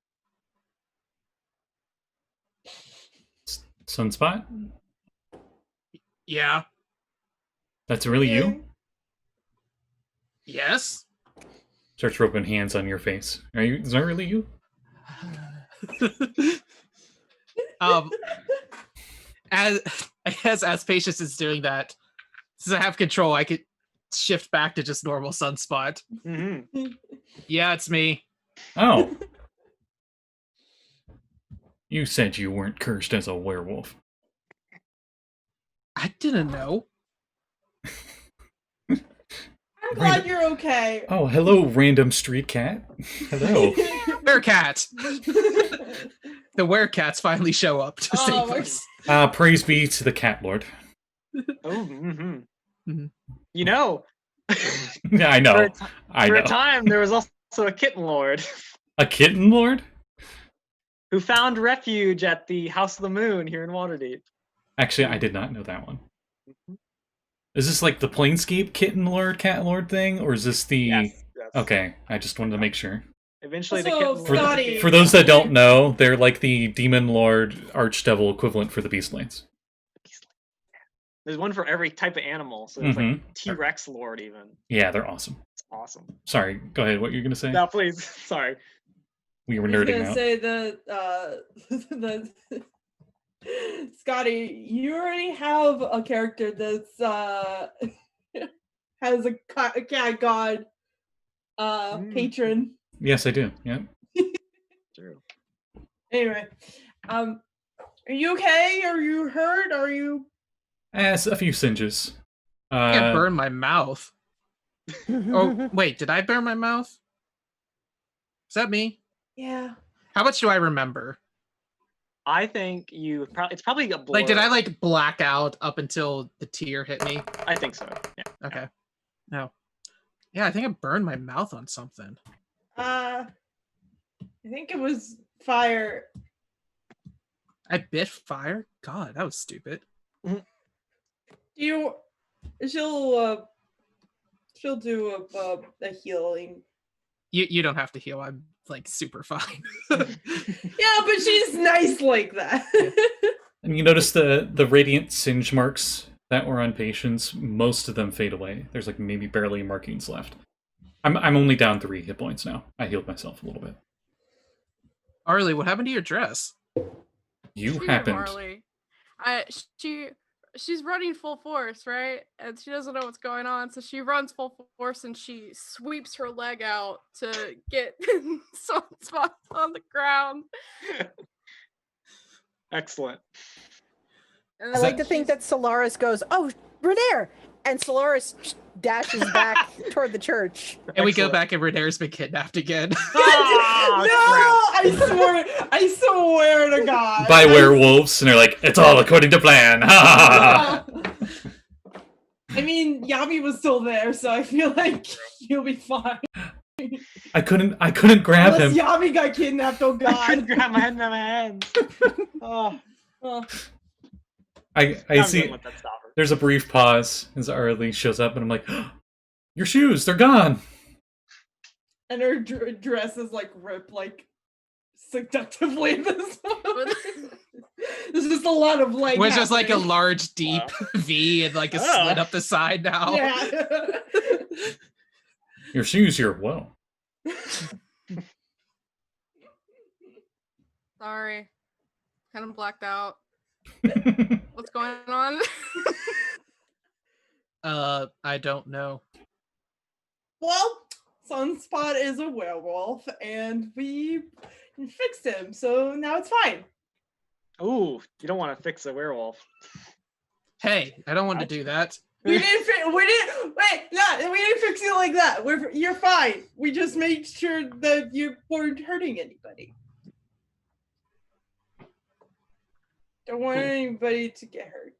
Sunspot? Yeah. That's really you? Yes. Starts rubbing hands on your face. Is that really you? As I guess as Patience is doing that, since I have control, I could shift back to just normal Sunspot. Mm-hmm. Yeah, it's me. Oh. You said you weren't cursed as a werewolf. I didn't know. I'm glad you're okay. Oh, hello, random street cat. Hello. Werecat. The werecats finally show up to save my- us. Praise be to the cat lord. Oh, mm-hmm. Mhm. You know, Yeah, I know. I for know. a time there was also a kitten lord A kitten lord? who found refuge at the House of the Moon here in Waterdeep. Actually, I did not know that one. Is this like the Planescape kitten lord, cat lord thing? Or is this the... Yes. Okay, I just wanted to make sure. Eventually, the So, kitten lord. Scotty- For those that don't know, they're like the demon lord, archdevil equivalent for the Beastblades. There's one for every type of animal. So there's Mhm. like T-Rex lord even. Yeah, they're awesome. It's awesome. Sorry, go ahead. What you're gonna say? Now, please, sorry. We were I was nerding gonna out. say the Scotty, you already have a character that's has a cat god patron. Yes, I do. Yeah. True. Anyway, are you okay? Are you hurt? Are you? As a few singes. I can't burn my mouth. Oh, wait, did I burn my mouth? Is that me? Yeah. How much do I remember? I think you. It's probably a blur. Like, did I like black out up until the tear hit me? I think so. Yeah. Okay. No. Yeah, I think I burned my mouth on something. I think it was fire. I bit fire? God, that was stupid. You, she'll do a healing. You don't have to heal. I'm like super fine. Yeah, but she's nice like that. And you notice the radiant singe marks that were on Patience, most of them fade away. There's like maybe barely markings left. I'm only down 3 hit points now. I healed myself a little bit. Arlie, what happened to your dress? You She happened. Marley. She's running full force, right? And she doesn't know what's going on, so she runs full force and she sweeps her leg out to get some spots on the ground. Excellent. And I Is like that- to think that Solaris goes, "Oh, Renaer," and Solaris dashes back toward the church. And we go Excellent. back and Renaer's been kidnapped again. Ah, crap. I swear to God. By werewolves, and they're like, it's all according to plan. Ha ha ha. I mean, Yami was still there, so I feel like he'll be fine. I couldn't grab Unless him. Yami got kidnapped, oh I couldn't God. grab my head in my hands. Oh, Oh. I I'm see. gonna let that stop her. There's a brief pause as Arlie shows up, and I'm like, your shoes, they're gone. And her dress is like ripped like seductively in this one. There's just a lot of like. Which is like a happening. large, deep V and like a Oh. slit up the side now. Yeah. Your shoes, you're well. sorry, kind of blacked out. What's going on? I don't know. Well, Sunspot is a werewolf, and we fixed him, so now it's fine. Ooh, you don't want to fix a werewolf. Hey, I don't want to do that. We didn't fix you like that. You're fine. We just made sure that you weren't hurting anybody. Don't want anybody to get hurt.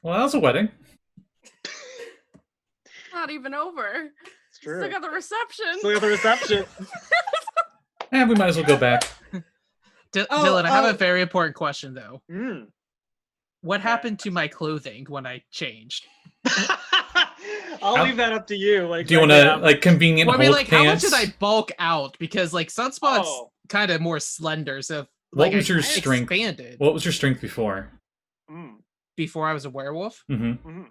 Well, that was a wedding. Not even over. It's true. Still got the reception. Still got the reception. And we might as well go back. Dylan, I have a very important question though. Mm. What happened to my clothing when I changed? I'll leave that up to you. Like, Do you want to like convenient Well, I mean, Hulk like, how much pants? did I bulk out? Because like Sunspot's Oh. kind of more slender, so What like, was your I strength? expanded What was your strength before? Mm. before I was a werewolf. Mm-hmm.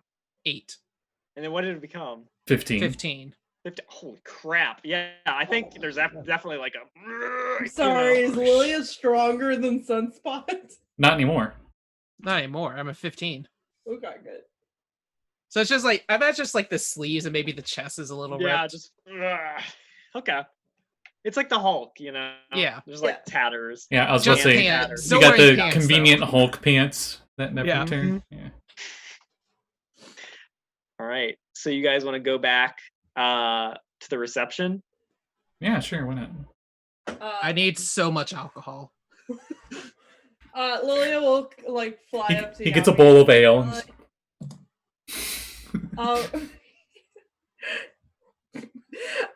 8, And then what did it become? 15. 15. 50. Holy crap! Yeah, I think there's definitely like a. I'm sorry, is Lilia stronger than Sunspot? Not anymore. Not anymore. I'm a 15. Okay, good. So it's just like I bet just like the sleeves and maybe the chest is a little Yeah, ripped. just. Okay. It's like the Hulk, you know. Yeah. There's like tatters. Yeah, I was about Just to say, pants. you Still got wearing the pants, convenient though. Hulk pants that never Yeah. turn. Yeah. All right. So you guys want to go back to the reception? Yeah, sure, why not? I need so much alcohol. Lilia will like fly He, up to he gets a Yami. bowl of ale. and just-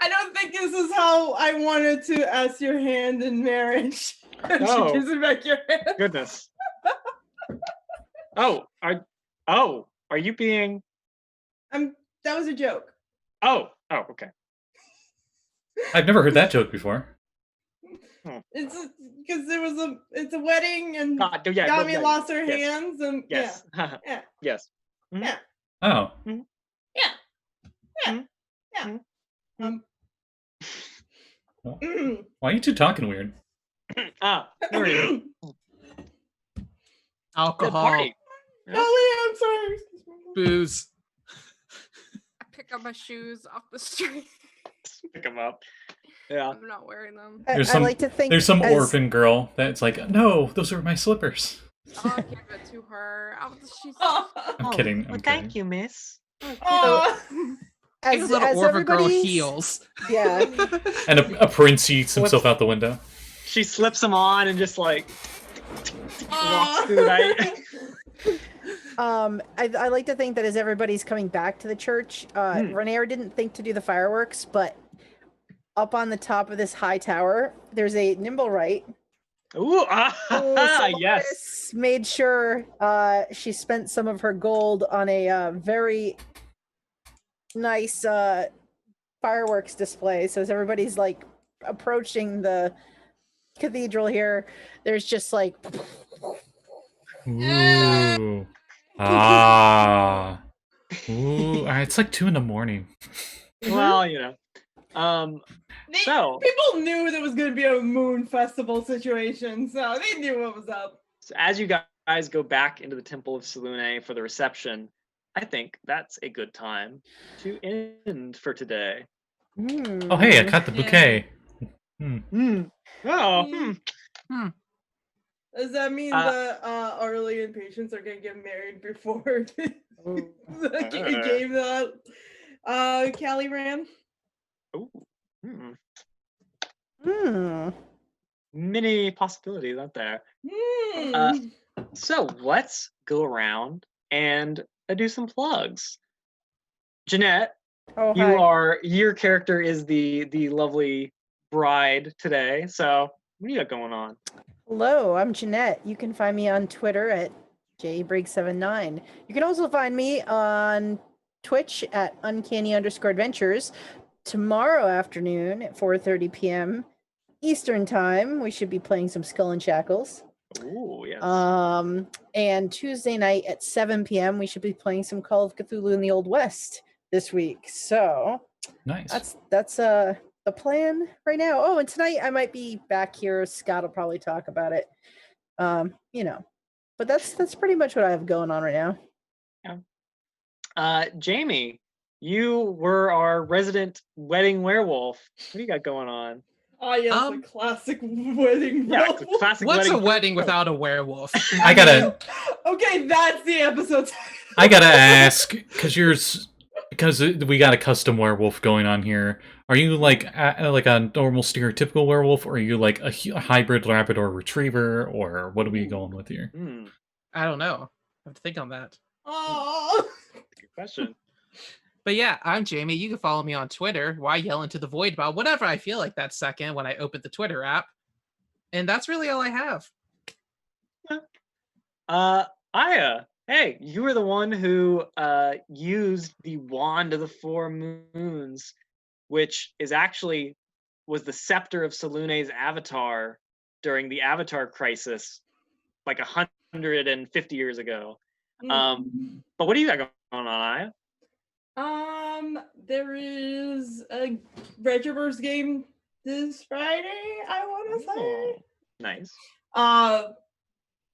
I don't think this is how I wanted to ask your hand in marriage. And Oh. She gives it back your hand. Goodness. Are you being? That was a joke. Oh, okay. I've never heard that joke before. It's because it's a wedding and God, yeah, Yami lost her yes. hands and Yes. yeah. Yes. Mhm. Yeah. Oh. Why are you two talking weird? There we go. Good Alcohol, party. Oh, I'm sorry. booze. I pick up my shoes off the street. Pick them up. Yeah. I'm not wearing them. There's I some- like to think There's some as- orphan girl that's like, no, those are my slippers. I'll give it to her. She's I'm kidding. I'm kidding. you, miss. Oh. These As, little as orphan girl everybody's- heels. Yeah. And a prince eats himself out the window. She slips them on and just like walks through the night. I like to think that as everybody's coming back to the church, Renaer didn't think to do the fireworks, but up on the top of this high tower, there's a nimble right. Ooh, yes. Solaris made sure she spent some of her gold on a very nice fireworks display. So as everybody's like approaching the cathedral here, there's just like Ooh. Ah. Ooh, it's like 2 in the morning. Well, you know. So People knew there was going to be a moon festival situation, so they knew what was up. So as you guys go back into the Temple of Selûne for the reception, I think that's a good time to end for today. Oh, hey, I caught the bouquet. Oh, Does that mean the Arlie and Patience are going to get married before the game that Callie ran? Ooh. Hmm. Many possibilities out there. So let's go around and do some plugs. Jeanette, Oh, hi. your character is the lovely bride today. So what do you got going on? Hello, I'm Jeanette. You can find me on Twitter at jbrig79. You can also find me on Twitch at uncanny_adventures. Tomorrow afternoon at 4:30 p.m. Eastern time, we should be playing some Skull and Shackles. Ooh, yes. And Tuesday night at 7 p.m. we should be playing some Call of Cthulhu in the Old West this week. So Nice. that's the plan right now. Oh, and tonight I might be back here. Scott will probably talk about it. You know, but that's pretty much what I have going on right now. Yeah. Jamie, you were our resident wedding werewolf. What do you got going on? Oh yes, a classic wedding. Yeah, classic. What's wedding a wedding without a werewolf? I gotta. Okay, that's the episode. I gotta ask because we got a custom werewolf going on here. Are you like a normal stereotypical werewolf, or are you like a hybrid Labrador Retriever, or what are we going with here? I don't know. I have to think on that. Oh, good question. But yeah, I'm Jamie. You can follow me on Twitter. Why yell into the void about whatever I feel like that second when I open the Twitter app. And that's really all I have. Aya, hey, you were the one who used the Wand of the Four Moons, which was the scepter of Selûne's avatar during the Avatar crisis, like 150 years ago. But what do you got going on, Aya? There is a Retroverse game this Friday, I want to say. Nice.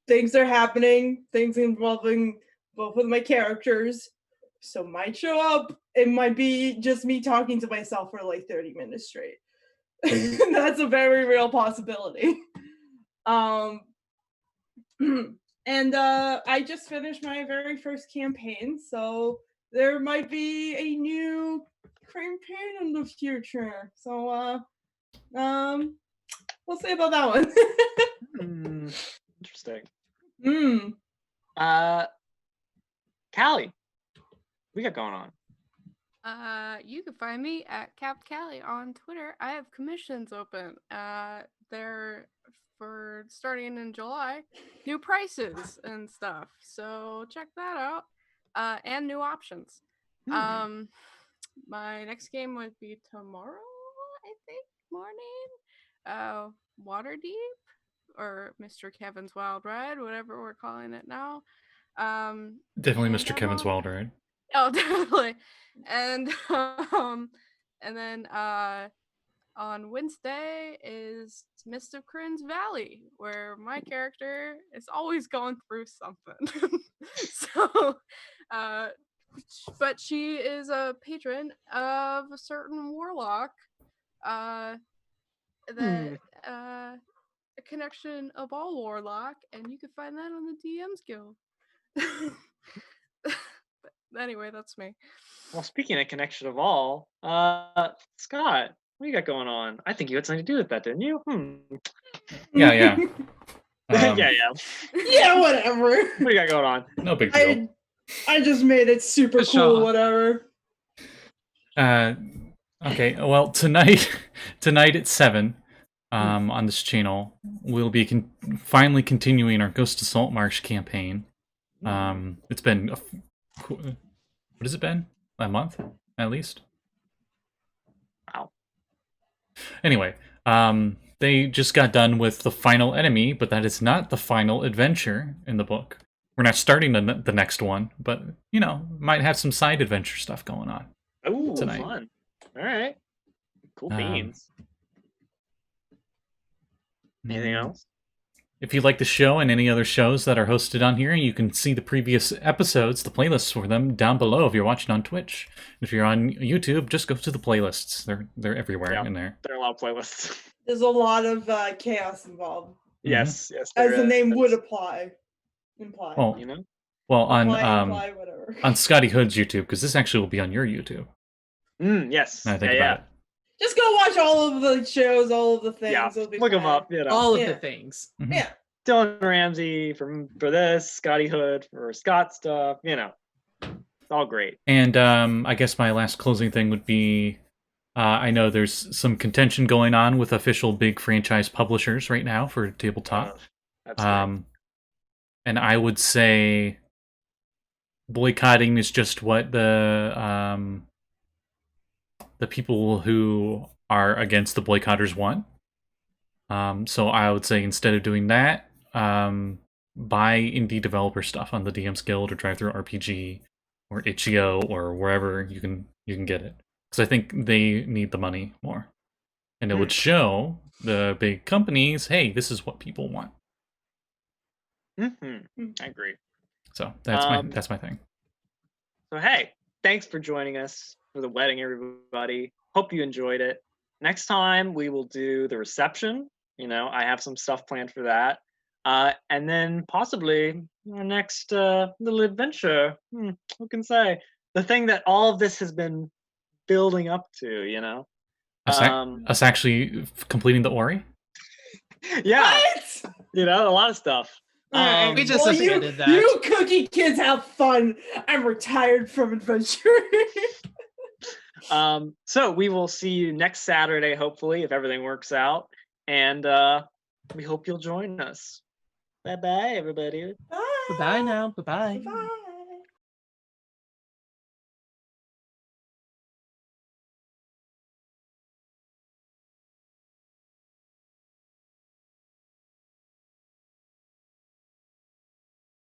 Things are happening, things involving both of my characters. So might show up. It might be just me talking to myself for like 30 minutes straight. That's a very real possibility. And I just finished my very first campaign, so there might be a new campaign in the future. So we'll see about that one. Interesting. Callie, what you got going on? You can find me at Capt Callie on Twitter. I have commissions open. They're for starting in July, new prices and stuff. So check that out. And new options. My next game would be tomorrow, I think, morning. Waterdeep or Mr. Kevin's Wild Ride, whatever we're calling it now. Definitely Mr. Kevin's Wild Ride. Oh, definitely. And then on Wednesday is Mist of Kryn's Valley, where my character is always going through something. So, but she is a patron of a certain warlock. A connection of all warlock, and you can find that on the DM's Guild. But anyway, that's me. Well, speaking of connection of all, Scott, what do you got going on? I think you had something to do with that, didn't you? Yeah. Yeah, whatever. What do you got going on? No big deal. I just made it super cool, whatever. Okay, well, tonight at 7, on this channel, we'll be finally continuing our Ghost of Saltmarsh campaign. It's been what has it been? A month, at least? Wow. Anyway, they just got done with the final enemy, but that is not the final adventure in the book. We're not starting the next one, but might have some side adventure stuff going on. Ooh, tonight. fun. All right. Cool beans. Anything else? If you like the show and any other shows that are hosted on here, you can see the previous episodes, the playlists for them, down below if you're watching on Twitch. If you're on YouTube, just go to the playlists. They're everywhere in there. There are a lot of playlists. There's a lot of chaos involved, Yes. as the name would imply. Well, You know? Well, Imply, whatever. on Scotty Hood's YouTube, because this actually will be on your YouTube. Yes. I think about it. Just go watch all of the shows, all of the things. Yeah, It'll be look them fine. up. You know. All of the things. Mhm. Yeah. Dylan Ramsey for this, Scotty Hood for Scott stuff. It's all great. And I guess my last closing thing would be, I know there's some contention going on with official big franchise publishers right now for tabletop. That's great. And I would say boycotting is just what the people who are against the boycotters want. So I would say instead of doing that, buy indie developer stuff on the DM's Guild or Drive Thru RPG or itch.io or wherever you can get it, because I think they need the money more, and it would show the big companies, hey, this is what people want. I agree. So that's my thing. So hey, thanks for joining us for the wedding, everybody. Hope you enjoyed it. Next time we will do the reception. I have some stuff planned for that. And then possibly our next little adventure. Who can say? The thing that all of this has been building up to, Us actually completing the Ori? Yeah. What? A lot of stuff. We just abandoned that. You cookie kids have fun. I'm retired from adventuring. So we will see you next Saturday, hopefully, if everything works out. And we hope you'll join us. Bye-bye, everybody. Bye. Bye now. Bye-bye. Bye.